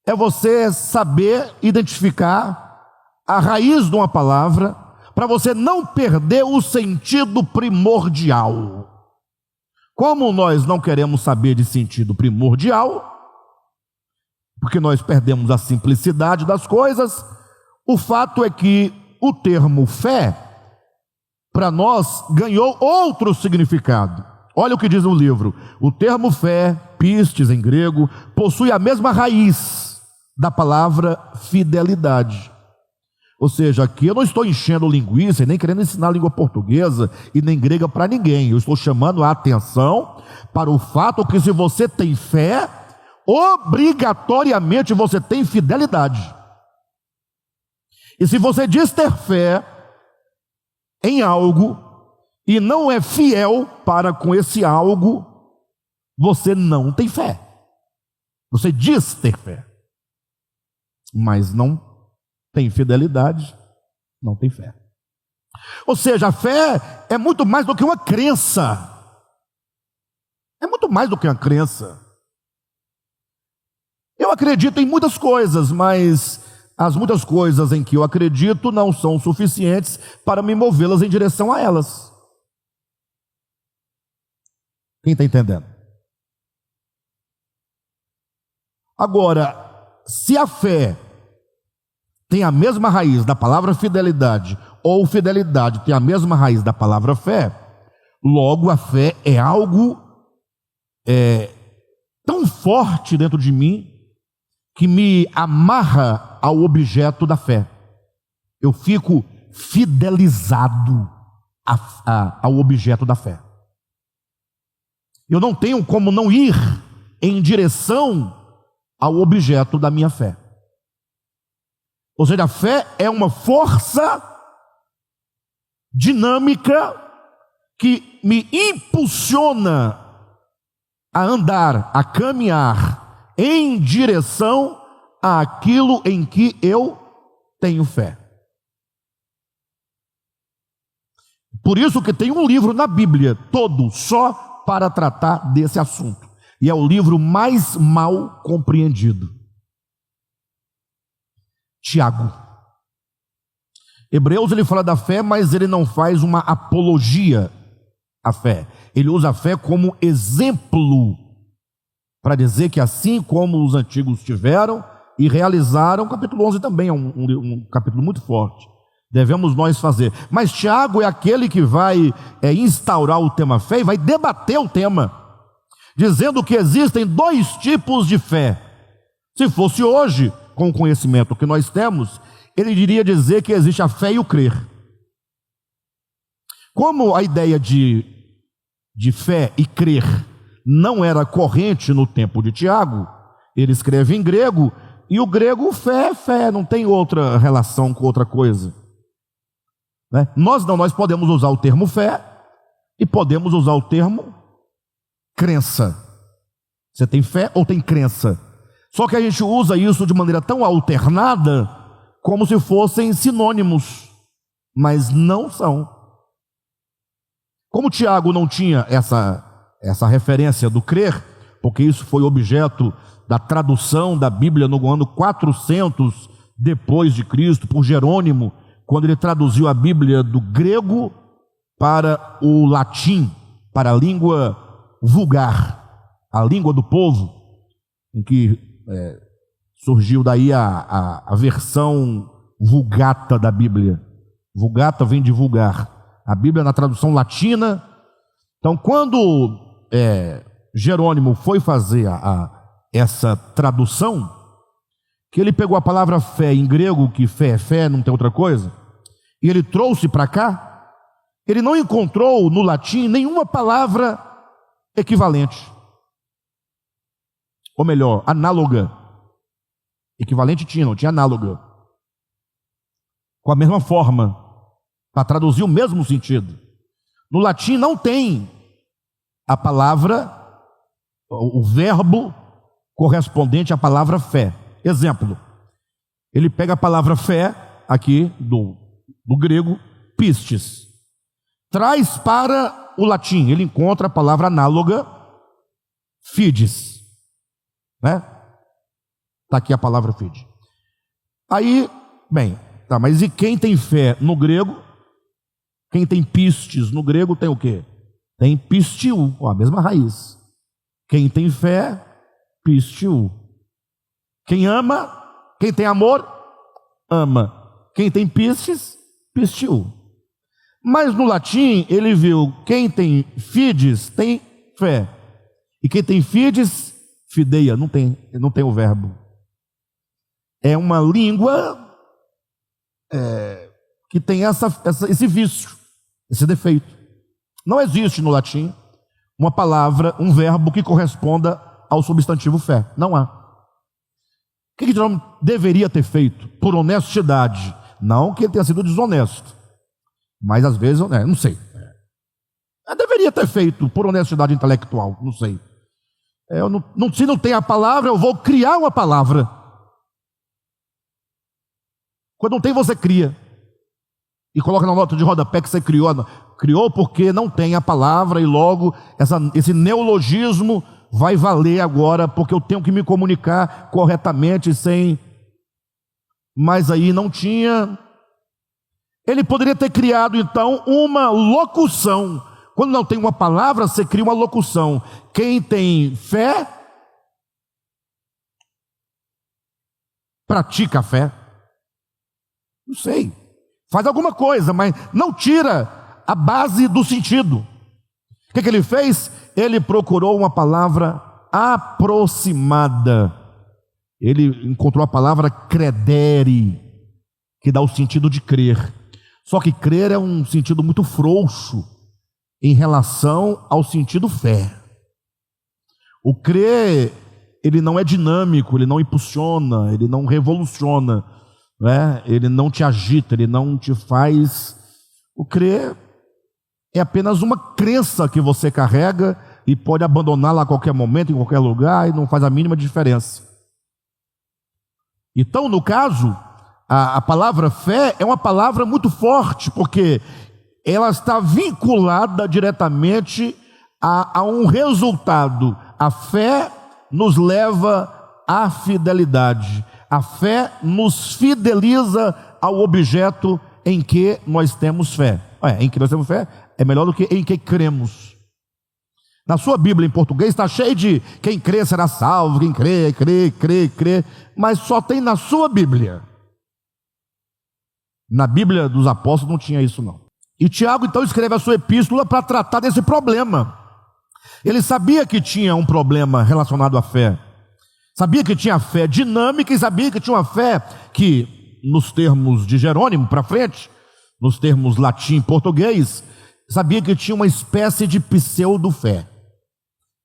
é você saber identificar a raiz de uma palavra, para você não perder o sentido primordial. Como nós não queremos saber de sentido primordial, porque nós perdemos a simplicidade das coisas, o fato é que o termo fé, para nós, ganhou outro significado. Olha o que diz o livro: o termo fé, pistes em grego, possui a mesma raiz da palavra fidelidade. Ou seja, aqui eu não estou enchendo linguiça e nem querendo ensinar a língua portuguesa e nem grega para ninguém. Eu estou chamando a atenção para o fato que se você tem fé, obrigatoriamente você tem fidelidade. E se você diz ter fé em algo e não é fiel para com esse algo, você não tem fé. Você diz ter fé, mas não tem fidelidade, não tem fé. Ou seja, a fé é muito mais do que uma crença. É muito mais do que uma crença. Eu acredito em muitas coisas, mas as muitas coisas em que eu acredito não são suficientes para me movê-las em direção a elas. Quem está entendendo? Agora, se a fé tem a mesma raiz da palavra fidelidade, ou fidelidade tem a mesma raiz da palavra fé, logo a fé é algo tão forte dentro de mim, que me amarra ao objeto da fé. Eu fico fidelizado ao objeto da fé. Eu não tenho como não ir em direção ao objeto da minha fé. Ou seja, a fé é uma força dinâmica que me impulsiona a andar, a caminhar em direção àquilo em que eu tenho fé. Por isso que tem um livro na Bíblia todo só para tratar desse assunto, e é o livro mais mal compreendido. Tiago. Hebreus ele fala da fé, mas ele não faz uma apologia à fé. Ele usa a fé como exemplo, para dizer que assim como os antigos tiveram e realizaram, capítulo 11 também é um capítulo muito forte, devemos nós fazer. Mas Tiago é aquele que vai instaurar o tema fé e vai debater o tema, dizendo que existem dois tipos de fé. Se fosse hoje, com o conhecimento que nós temos, ele iria dizer que existe a fé e o crer. Como a ideia de fé e crer não era corrente no tempo de Tiago, ele escreve em grego, e o grego fé é fé, não tem outra relação com outra coisa, né? Nós podemos usar o termo fé e podemos usar o termo crença. Você tem fé ou tem crença? Só que a gente usa isso de maneira tão alternada, como se fossem sinônimos, mas não são. Como Tiago não tinha essa referência do crer, porque isso foi objeto da tradução da Bíblia no ano 400 depois de Cristo, por Jerônimo, quando ele traduziu a Bíblia do grego para o latim, para a língua vulgar, a língua do povo, em que surgiu daí a versão vulgata da Bíblia. Vulgata vem de vulgar. A Bíblia na tradução latina. Então, quando Jerônimo foi fazer essa tradução, que ele pegou a palavra fé em grego, que fé é fé, não tem outra coisa, e ele trouxe para cá, ele não encontrou no latim nenhuma palavra equivalente, ou melhor, análoga. Equivalente tinha, não tinha análoga. Com a mesma forma, para traduzir o mesmo sentido. No latim não tem a palavra, o verbo correspondente à palavra fé. Exemplo, ele pega a palavra fé, aqui do grego, pistes, traz para o latim, ele encontra a palavra análoga, fides, né? Está aqui a palavra fide. Aí, bem, tá, mas e quem tem fé no grego? Quem tem pistes no grego tem o quê? Tem pistiu, a mesma raiz. Quem tem fé, pistiu. Quem ama, quem tem amor, ama. Quem tem pistes, pistiu. Mas no latim ele viu, quem tem fides tem fé. E quem tem fides, fideia, não tem o verbo. É uma língua que tem esse vício, esse defeito. Não existe no latim uma palavra, um verbo que corresponda ao substantivo fé. Não há. O que Jerônimo deveria ter feito? Por honestidade. Não que ele tenha sido desonesto, mas às vezes, não sei. Deveria ter feito por honestidade intelectual, não sei. Se não tem a palavra, eu vou criar uma palavra. Quando não tem, você cria. E coloca na nota de rodapé que você criou. Criou porque não tem a palavra e logo esse neologismo vai valer agora, porque eu tenho que me comunicar corretamente sem... Mas aí não tinha. Ele poderia ter criado então uma locução. Quando não tem uma palavra, você cria uma locução. Quem tem fé, pratica a fé. Não sei, faz alguma coisa, mas não tira a base do sentido. O que ele fez? Ele procurou uma palavra aproximada. Ele encontrou a palavra credere, que dá o sentido de crer. Só que crer é um sentido muito frouxo em relação ao sentido fé. O crer, ele não é dinâmico, ele não impulsiona, ele não revoluciona, ele não te agita, ele não te faz. O crer é apenas uma crença que você carrega e pode abandoná-la a qualquer momento, em qualquer lugar, e não faz a mínima diferença. Então, no caso, a palavra fé é uma palavra muito forte, porque ela está vinculada diretamente a um resultado. A fé nos leva à fidelidade. A fé nos fideliza ao objeto em que nós temos fé. Em que nós temos fé é melhor do que em que cremos. Na sua Bíblia em português está cheio de quem crê será salvo, quem crê, crê, mas só tem na sua Bíblia. Na Bíblia dos apóstolos não tinha isso não. E Tiago então escreve a sua epístola para tratar desse problema. Ele sabia que tinha um problema relacionado à fé. Sabia que tinha fé dinâmica e sabia que tinha uma fé que, nos termos de Jerônimo para frente, nos termos latim e português, sabia que tinha uma espécie de pseudo-fé,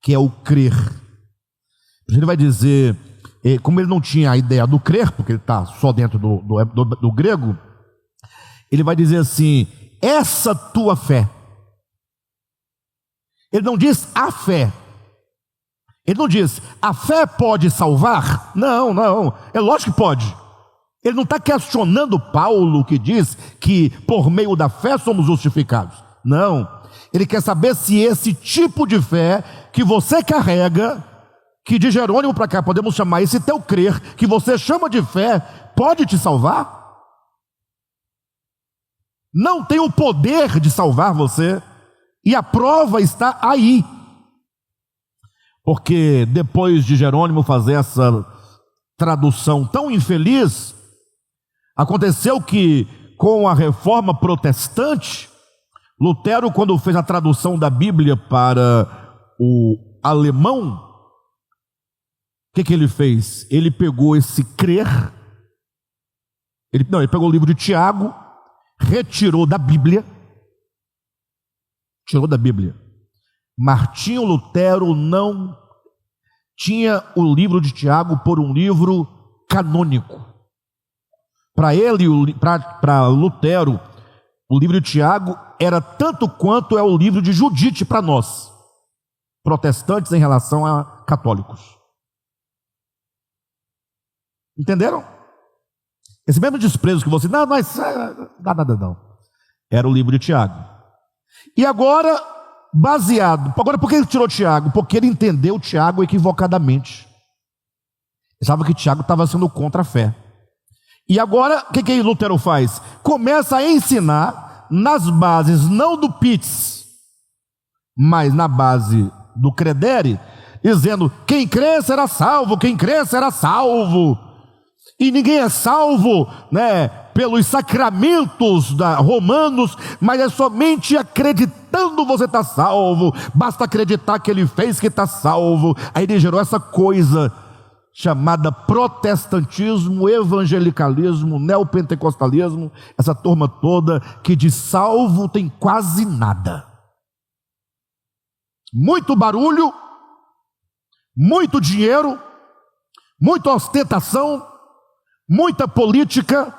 que é o crer. Ele vai dizer, como ele não tinha a ideia do crer, porque ele está só dentro do grego, ele vai dizer assim, essa tua fé. Ele não diz a fé. Ele não diz, a fé pode salvar? Não, é lógico que pode. Ele não está questionando Paulo, que diz que por meio da fé somos justificados. Não, ele quer saber se esse tipo de fé que você carrega, que de Jerônimo para cá podemos chamar esse teu crer, que você chama de fé, pode te salvar? Não tem o poder de salvar você, e a prova está aí. Porque depois de Jerônimo fazer essa tradução tão infeliz, aconteceu que com a reforma protestante, Lutero, quando fez a tradução da Bíblia para o alemão, o que ele fez? Ele pegou esse crer, ele pegou o livro de Tiago, retirou da Bíblia, Martinho Lutero não tinha o livro de Tiago por um livro canônico. Para ele, para Lutero, o livro de Tiago era tanto quanto é o livro de Judite para nós, protestantes, em relação a católicos. Entenderam? Esse mesmo desprezo que você... Não, mas nada não. Era o livro de Tiago. E agora, baseado... Agora, por que ele tirou Tiago? Porque ele entendeu Tiago equivocadamente. Ele sabia que Tiago estava sendo contra a fé. E agora, o que Lutero faz? Começa a ensinar nas bases, não do Pitts, mas na base do Credere, dizendo: quem crê será salvo, quem crê será salvo. E ninguém é salvo, né, pelos sacramentos romanos, mas é somente acreditando você está salvo. Basta acreditar que ele fez que está salvo. Aí ele gerou essa coisa chamada protestantismo, evangelicalismo, neopentecostalismo, essa turma toda que de salvo tem quase nada. Muito barulho, muito dinheiro, muita ostentação, muita política,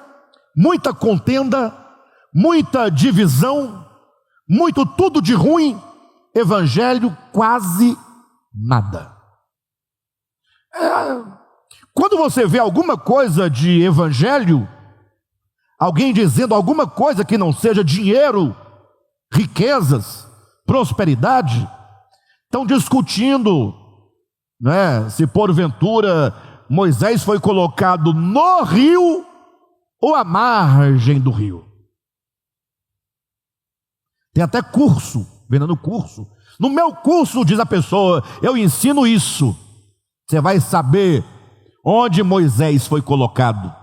muita contenda, muita divisão, muito tudo de ruim, evangelho quase nada. Quando você vê alguma coisa de evangelho, alguém dizendo alguma coisa que não seja dinheiro, riquezas, prosperidade, estão discutindo, né, se porventura Moisés foi colocado no rio ou à margem do rio. Tem até curso, vendendo curso. No meu curso, diz a pessoa, eu ensino isso. Você vai saber onde Moisés foi colocado.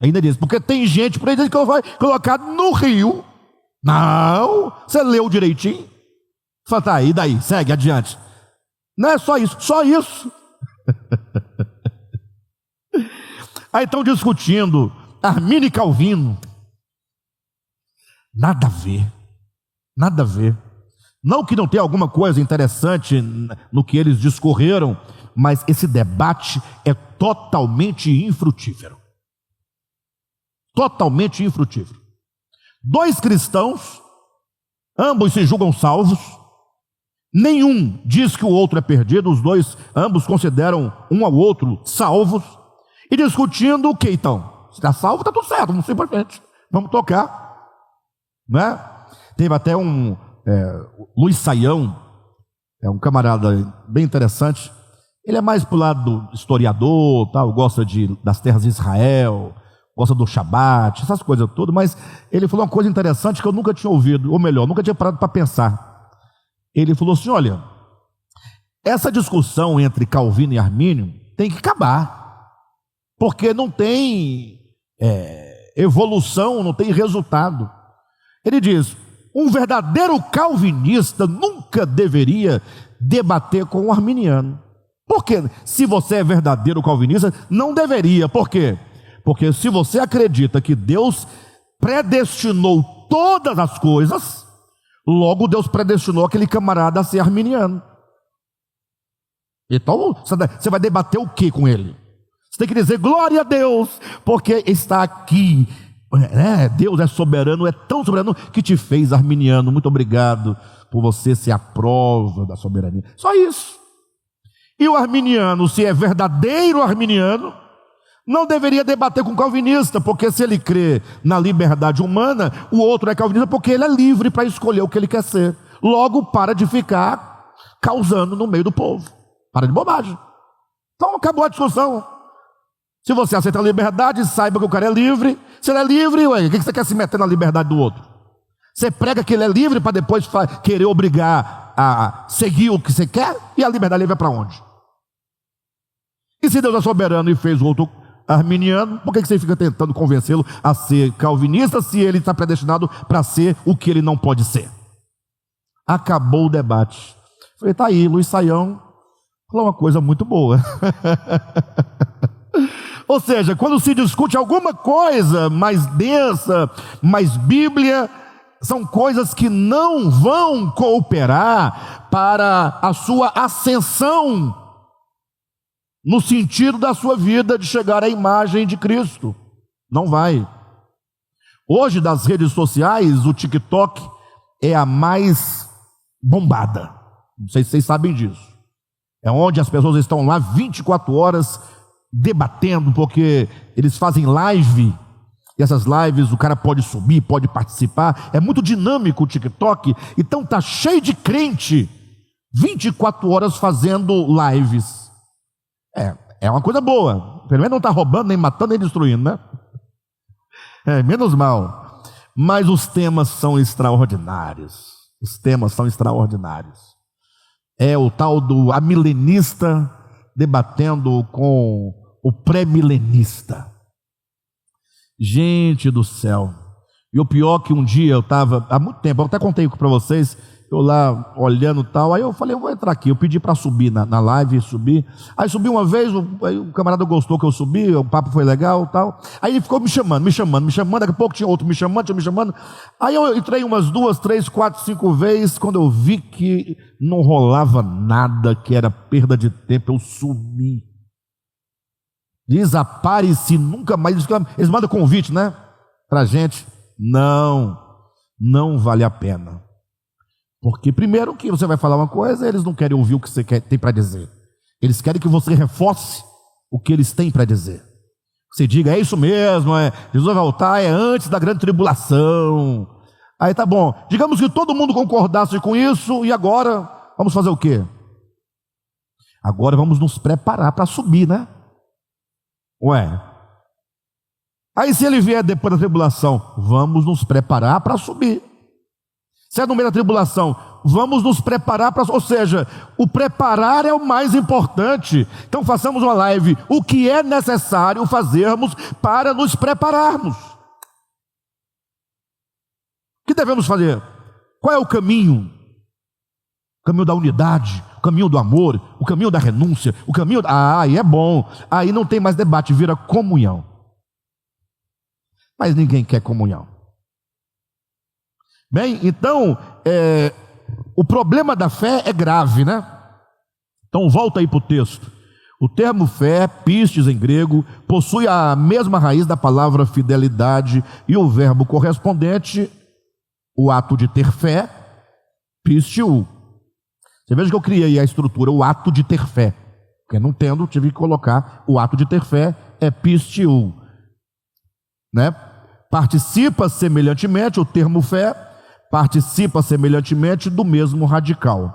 Ainda diz, porque tem gente por aí dizendo que foi colocado no rio. Não, você leu direitinho. Fala, tá, e daí? Segue adiante. Não é só isso, só isso. Aí estão discutindo Armínio e Calvino. Nada a ver, nada a ver. Não que não tenha alguma coisa interessante no que eles discorreram, mas esse debate é totalmente infrutífero. Totalmente infrutífero. Dois cristãos, ambos se julgam salvos, nenhum diz que o outro é perdido, os dois, ambos consideram um ao outro salvos, e discutindo o que então? Se está salvo, está tudo certo, vamos ir para frente, vamos tocar, né? Teve até Luiz Saião, é um camarada bem interessante. Ele é mais para o lado do historiador, tal, gosta das terras de Israel, gosta do Shabat, essas coisas todas, mas ele falou uma coisa interessante que eu nunca tinha ouvido, ou melhor, nunca tinha parado para pensar. Ele falou assim: olha, essa discussão entre Calvino e Armínio tem que acabar, porque não tem evolução, não tem resultado. Ele diz: um verdadeiro calvinista nunca deveria debater com um arminiano. Por quê? Se você é verdadeiro calvinista, não deveria. Por quê? Porque se você acredita que Deus predestinou todas as coisas, logo Deus predestinou aquele camarada a ser arminiano. Então você vai debater o que com ele? Você tem que dizer glória a Deus, porque está aqui. Deus é soberano, é tão soberano que te fez arminiano. Muito obrigado por você ser a prova da soberania. Só isso. E o arminiano, se é verdadeiro arminiano, não deveria debater com o calvinista, porque se ele crê na liberdade humana, o outro é calvinista porque ele é livre para escolher o que ele quer ser. Logo, para de ficar causando no meio do povo. Para de bobagem. Então acabou a discussão. Se você aceita a liberdade, saiba que o cara é livre. Se ele é livre, o que você quer se meter na liberdade do outro? Você prega que ele é livre para depois querer obrigar a seguir o que você quer? E a liberdade livre é para onde? E se Deus é soberano e fez o outro arminiano, por que você fica tentando convencê-lo a ser calvinista, se ele está predestinado para ser o que ele não pode ser? Acabou o debate. Falei, tá aí, Luiz Saião falou uma coisa muito boa. Ou seja, quando se discute alguma coisa mais densa, mais Bíblia, são coisas que não vão cooperar para a sua ascensão no sentido da sua vida de chegar à imagem de Cristo. Não vai. Hoje, das redes sociais, o TikTok é a mais bombada. Não sei se vocês sabem disso. É onde as pessoas estão lá 24 horas debatendo, porque eles fazem live. E essas lives o cara pode subir, pode participar. É muito dinâmico o TikTok. Então tá cheio de crente 24 horas fazendo lives. É uma coisa boa. Pelo menos não está roubando, nem matando, nem destruindo, né? Menos mal. Mas os temas são extraordinários. Os temas são extraordinários. É o tal do amilenista debatendo com o pré-milenista. Gente do céu. E o pior que um dia eu estava, há muito tempo, eu até contei para vocês, eu lá olhando e tal, aí eu falei, eu vou entrar aqui, eu pedi para subir na live, subir, aí subi uma vez, o camarada gostou que eu subi, o papo foi legal e tal, aí ele ficou me chamando, daqui a pouco tinha outro me chamando, aí eu entrei umas 2, 3, 4, 5 vezes, quando eu vi que não rolava nada, que era perda de tempo, eu sumi, desapareci, nunca mais, eles mandam convite, né, pra gente, não vale a pena. Porque primeiro que você vai falar uma coisa, eles não querem ouvir o que você tem para dizer. Eles querem que você reforce o que eles têm para dizer. Você diga, é isso mesmo, Jesus vai voltar, é antes da grande tribulação. Aí tá bom, digamos que todo mundo concordasse com isso, e agora vamos fazer o quê? Agora vamos nos preparar para subir, né? Aí se ele vier depois da tribulação, vamos nos preparar para subir. Se é no meio da tribulação, vamos nos preparar para... Ou seja, o preparar é o mais importante. Então façamos uma live. O que é necessário fazermos para nos prepararmos? O que devemos fazer? Qual é o caminho? O caminho da unidade, o caminho do amor, o caminho da renúncia, o caminho... aí é bom. Aí não tem mais debate, vira comunhão. Mas ninguém quer comunhão. Bem, então, o problema da fé é grave, né? Então, volta aí para o texto. O termo fé, pistes em grego, possui a mesma raiz da palavra fidelidade e o verbo correspondente, o ato de ter fé, pistiu. Você veja que eu criei a estrutura, o ato de ter fé. Porque não tendo, tive que colocar o ato de ter fé, é pistiu. Né? Participa semelhantemente, o termo fé, participa semelhantemente do mesmo radical.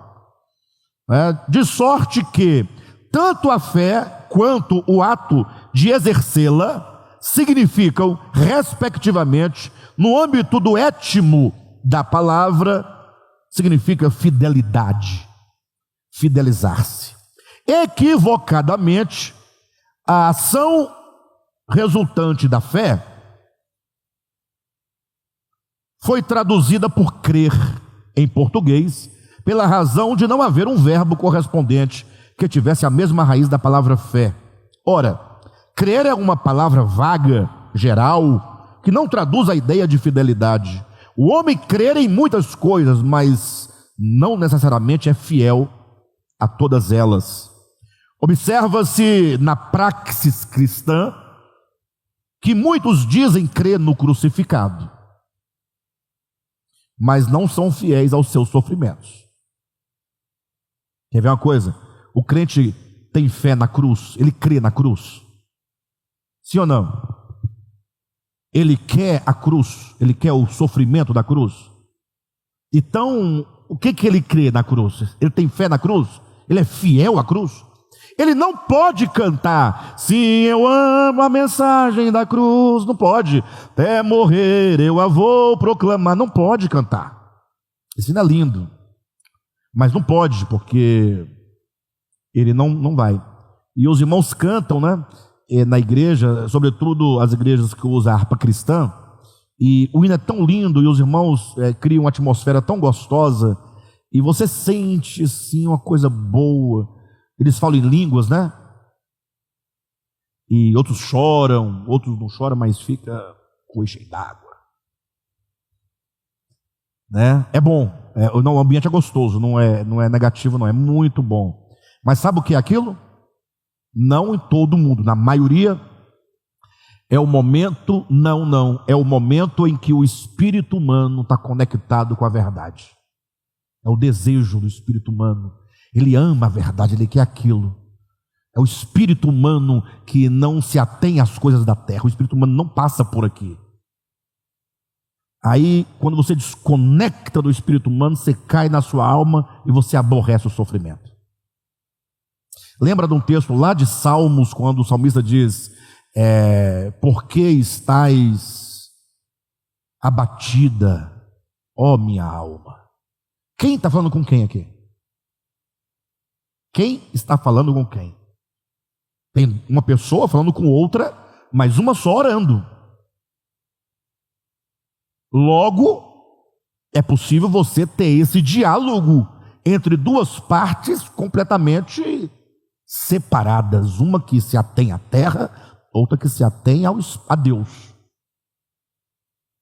De sorte que tanto a fé quanto o ato de exercê-la significam, respectivamente, no âmbito do étimo da palavra, significa fidelidade, fidelizar-se. Equivocadamente, a ação resultante da fé foi traduzida por crer em português, pela razão de não haver um verbo correspondente que tivesse a mesma raiz da palavra fé. Ora, crer é uma palavra vaga, geral, que não traduz a ideia de fidelidade. O homem crer em muitas coisas, mas não necessariamente é fiel a todas elas. Observa-se na praxis cristã que muitos dizem crer no crucificado, mas não são fiéis aos seus sofrimentos. Quer ver uma coisa? O crente tem fé na cruz, ele crê na cruz. Sim ou não? Ele quer a cruz, ele quer o sofrimento da cruz. Então, o que ele crê na cruz? Ele tem fé na cruz? Ele é fiel à cruz? Ele não pode cantar, sim, eu amo a mensagem da cruz, não pode, até morrer eu a vou proclamar, não pode cantar. Isso ainda é lindo, mas não pode, porque ele não vai. E os irmãos cantam, né, na igreja, sobretudo as igrejas que usam a harpa cristã, e o hino é tão lindo, e os irmãos criam uma atmosfera tão gostosa, e você sente, assim, uma coisa boa. Eles falam em línguas, né? E outros choram, outros não choram, mas fica com enche d'água. Né? É bom, o ambiente é gostoso, não é negativo, não, é muito bom. Mas sabe o que é aquilo? Não em todo mundo, na maioria, é o momento, é o momento em que o espírito humano está conectado com a verdade. É o desejo do espírito humano. Ele ama a verdade, ele quer aquilo. É o espírito humano que não se atém às coisas da terra. O espírito humano não passa por aqui. Aí, quando você desconecta do espírito humano, você cai na sua alma e você aborrece o sofrimento. Lembra de um texto lá de Salmos, quando o salmista diz: por que estais abatida, ó minha alma? Quem está falando com quem aqui? Quem está falando com quem? Tem uma pessoa falando com outra, mas uma só orando. Logo, é possível você ter esse diálogo entre duas partes completamente separadas. Uma que se atém à terra, outra que se atém a Deus.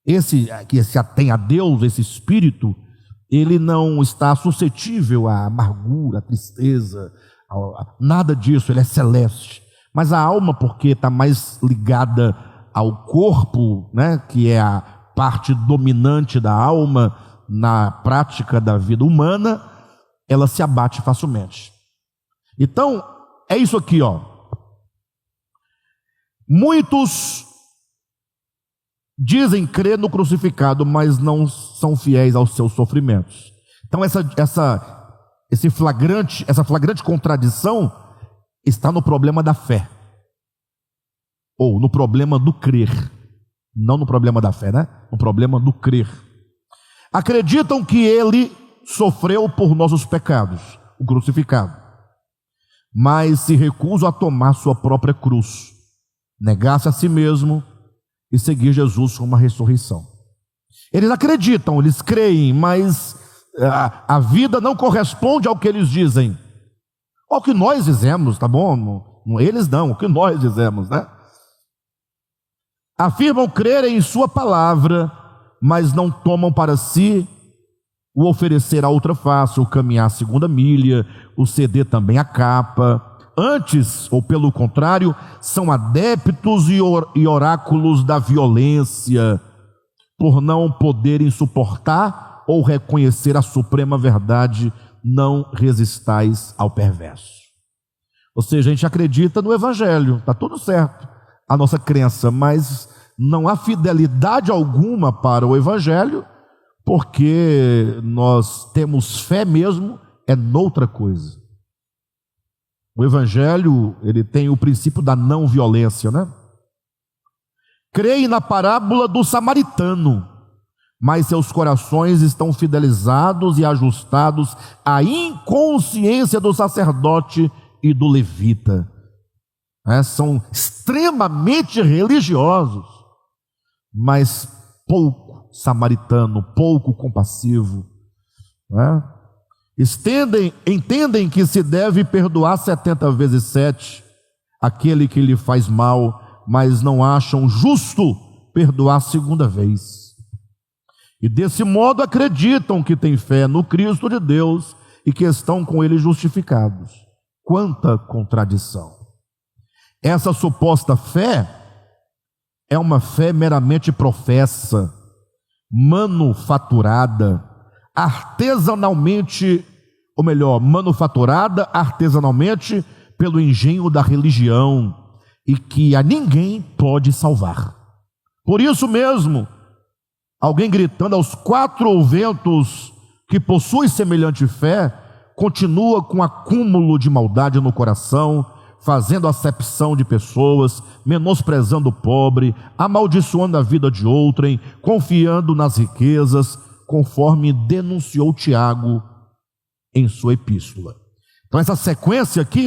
Esse que se atém a Deus, esse espírito, ele não está suscetível à amargura, à tristeza, nada disso, ele é celeste. Mas a alma, porque está mais ligada ao corpo, né, que é a parte dominante da alma na prática da vida humana, ela se abate facilmente. Então, é isso aqui, ó. Muitos dizem crer no crucificado, mas não são fiéis aos seus sofrimentos. Então essa flagrante contradição está no problema da fé, ou no problema do crer, não no problema da fé, né? No problema do crer. Acreditam que ele sofreu por nossos pecados, o crucificado, mas se recusam a tomar sua própria cruz, negar-se a si mesmo e seguir Jesus com uma ressurreição. Eles acreditam, eles creem, mas a vida não corresponde ao que eles dizem, ao que nós dizemos, tá bom? Eles não, o que nós dizemos, né? Afirmam crerem em sua palavra, mas não tomam para si o oferecer a outra face, o caminhar a segunda milha, o ceder também a capa. Antes, ou pelo contrário, são adeptos e oráculos da violência, por não poderem suportar ou reconhecer a suprema verdade, não resistais ao perverso. Ou seja, a gente acredita no Evangelho, está tudo certo, a nossa crença, mas não há fidelidade alguma para o Evangelho, porque nós temos fé mesmo, é noutra coisa. O Evangelho, ele tem o princípio da não violência, né? Creem na parábola do samaritano, mas seus corações estão fidelizados e ajustados à inconsciência do sacerdote e do levita. São extremamente religiosos, mas pouco samaritano, pouco compassivo, entendem que se deve perdoar 70 vezes 7 aquele que lhe faz mal, mas não acham justo perdoar segunda vez. E desse modo acreditam que têm fé no Cristo de Deus e que estão com ele justificados. Quanta contradição! Essa suposta fé é uma fé meramente professa, manufaturada, manufaturada artesanalmente pelo engenho da religião, e que a ninguém pode salvar. Por isso mesmo, alguém gritando aos quatro ventos que possui semelhante fé, continua com acúmulo de maldade no coração, fazendo acepção de pessoas, menosprezando o pobre, amaldiçoando a vida de outrem, confiando nas riquezas, conforme denunciou Tiago em sua epístola. Então essa sequência aqui,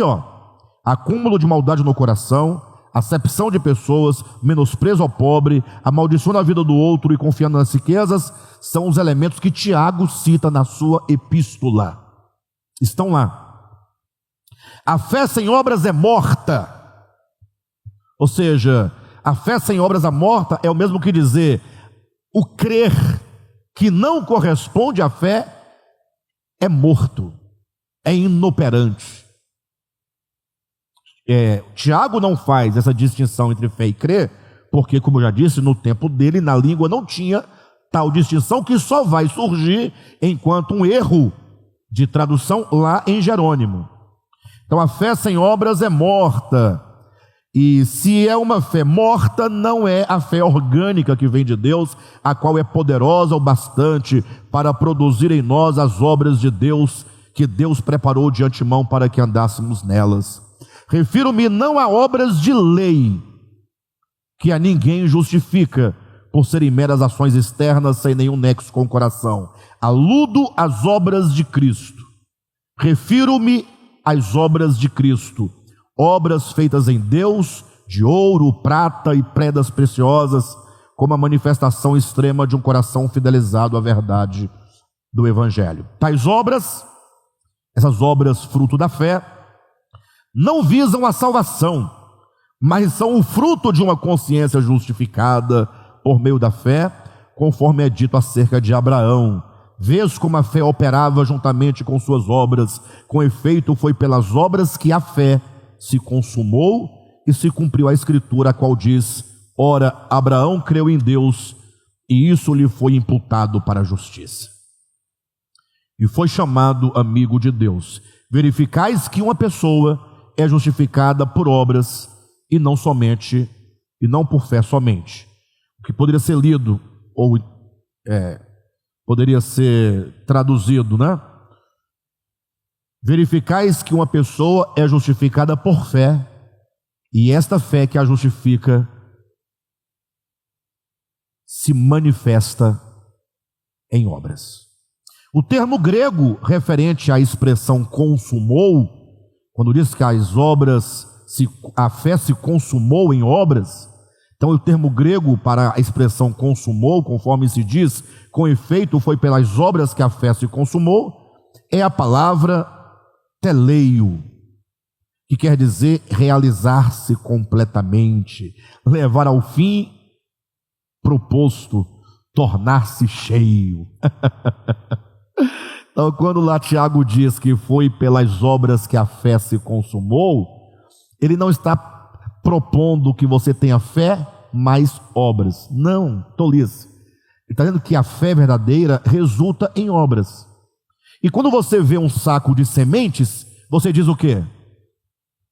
acúmulo de maldade no coração, acepção de pessoas, menosprezo ao pobre, amaldiçoando a vida do outro e confiando nas riquezas, são os elementos que Tiago cita na sua epístola. Estão lá. A fé sem obras é morta. Ou seja, a fé sem obras é morta é o mesmo que dizer, o crer que não corresponde à fé é morto, é inoperante. Tiago não faz essa distinção entre fé e crer, porque, como eu já disse, no tempo dele, na língua, não tinha tal distinção, que só vai surgir enquanto um erro de tradução lá em Jerônimo. Então a fé sem obras é morta, e se é uma fé morta, não é a fé orgânica que vem de Deus, a qual é poderosa o bastante para produzir em nós as obras de Deus, que Deus preparou de antemão para que andássemos nelas. Refiro-me não a obras de lei, que a ninguém justifica, por serem meras ações externas, sem nenhum nexo com o coração. Aludo às obras de Cristo. Refiro-me às obras de Cristo, obras feitas em Deus, de ouro, prata e predas preciosas, como a manifestação extrema de um coração fidelizado à verdade do Evangelho. Tais obras, essas obras fruto da fé, não visam a salvação, mas são o fruto de uma consciência justificada por meio da fé, conforme é dito acerca de Abraão. Vês como a fé operava juntamente com suas obras, com efeito foi pelas obras que a fé se consumou e se cumpriu a escritura, a qual diz: ora, Abraão creu em Deus e isso lhe foi imputado para a justiça, e foi chamado amigo de Deus. Verificais que uma pessoa é justificada por obras e não por fé somente. O que poderia ser lido ou poderia ser traduzido, né? Verificais que uma pessoa é justificada por fé, e esta fé que a justifica se manifesta em obras. O termo grego referente à expressão consumou, quando diz que a fé se consumou em obras, então o termo grego para a expressão consumou, conforme se diz, com efeito foi pelas obras que a fé se consumou, é a palavra teleio, que quer dizer realizar-se completamente, levar ao fim proposto, tornar-se cheio. Então, quando lá Tiago diz que foi pelas obras que a fé se consumou, ele não está propondo que você tenha fé mais obras. Não, tolice. Ele está dizendo que a fé verdadeira resulta em obras. E quando você vê um saco de sementes, você diz o quê?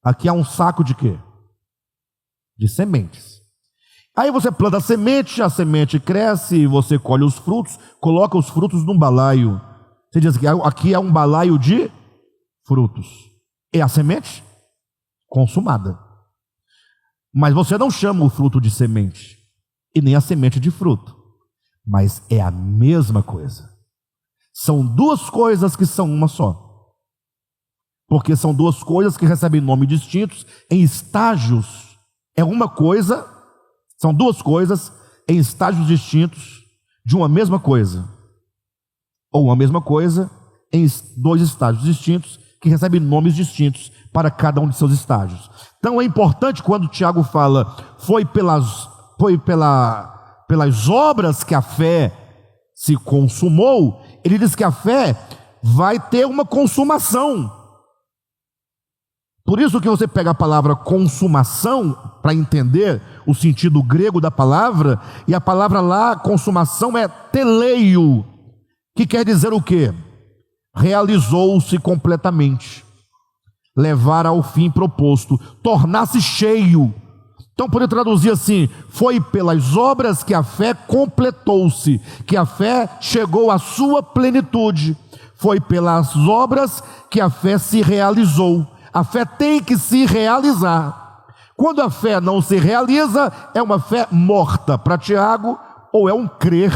Aqui há um saco de quê? De sementes. Aí você planta a semente cresce, você colhe os frutos, coloca os frutos num balaio. Você diz que aqui é um balaio de frutos. É a semente consumada. Mas você não chama o fruto de semente, e nem a semente de fruto. Mas é a mesma coisa. São duas coisas que são uma só. Porque são duas coisas que recebem nomes distintos em estágios. É uma coisa, são duas coisas em estágios distintos de uma mesma coisa. Ou uma mesma coisa em dois estágios distintos que recebem nomes distintos para cada um de seus estágios. Então é importante quando Tiago fala foi pelas obras que a fé se consumou, ele diz que a fé vai ter uma consumação. Por isso que você pega a palavra consumação para entender o sentido grego da palavra, e a palavra lá, consumação, é teleio, que quer dizer o quê? Realizou-se completamente, levar ao fim proposto, tornar-se cheio. Então poderia traduzir assim: foi pelas obras que a fé completou-se, que a fé chegou à sua plenitude, foi pelas obras que a fé se realizou. A fé tem que se realizar. Quando a fé não se realiza, é uma fé morta para Tiago, ou é um crer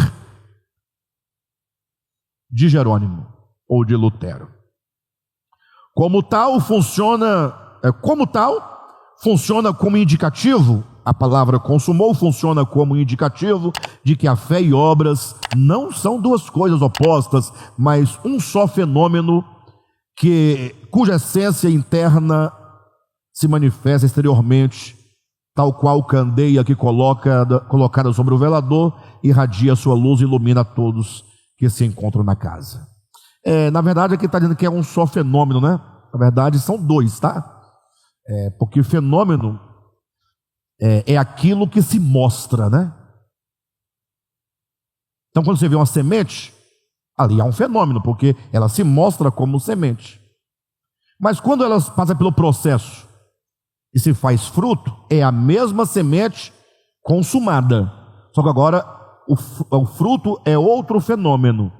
de Jerônimo ou de Lutero. Como tal, funciona como indicativo. A palavra consumou funciona como indicativo de que a fé e obras não são duas coisas opostas, mas um só fenômeno cuja essência interna se manifesta exteriormente, tal qual candeia que colocada sobre o velador, irradia sua luz e ilumina todos que se encontram na casa. Na verdade aqui está dizendo que é um só fenômeno, né? Na verdade são dois, tá? Porque fenômeno é aquilo que se mostra, né? Então, quando você vê uma semente, ali há um fenômeno, porque ela se mostra como semente. Mas quando ela passa pelo processo e se faz fruto, é a mesma semente consumada. Só que agora o fruto é outro fenômeno,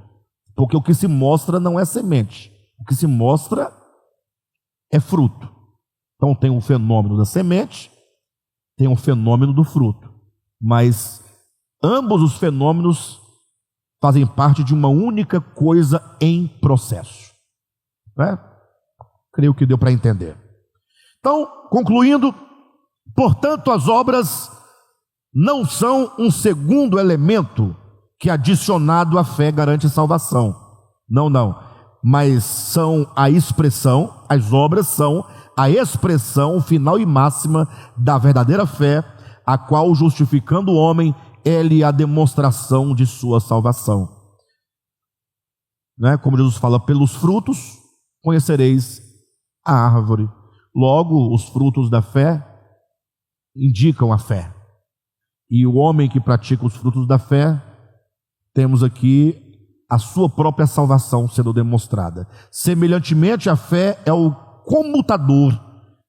porque o que se mostra não é semente, o que se mostra é fruto. Então tem o fenômeno da semente, tem o fenômeno do fruto, mas ambos os fenômenos fazem parte de uma única coisa em processo, né? Creio que deu para entender. Então, concluindo, portanto, as obras não são um segundo elemento que, adicionado à fé, garante salvação. Não. Mas são a expressão, as obras são a expressão final e máxima da verdadeira fé, a qual, justificando o homem, é-lhe a demonstração de sua salvação. Né? Como Jesus fala, pelos frutos conhecereis a árvore. Logo, os frutos da fé indicam a fé. E o homem que pratica os frutos da fé, temos aqui a sua própria salvação sendo demonstrada. Semelhantemente, a fé é o comutador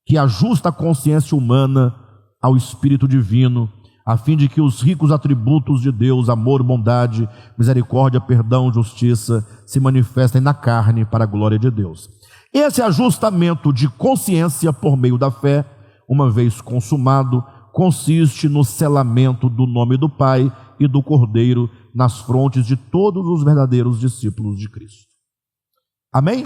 que ajusta a consciência humana ao Espírito Divino, a fim de que os ricos atributos de Deus, amor, bondade, misericórdia, perdão, justiça, se manifestem na carne para a glória de Deus. Esse ajustamento de consciência por meio da fé, uma vez consumado, consiste no selamento do nome do Pai e do Cordeiro nas frontes de todos os verdadeiros discípulos de Cristo. Amém?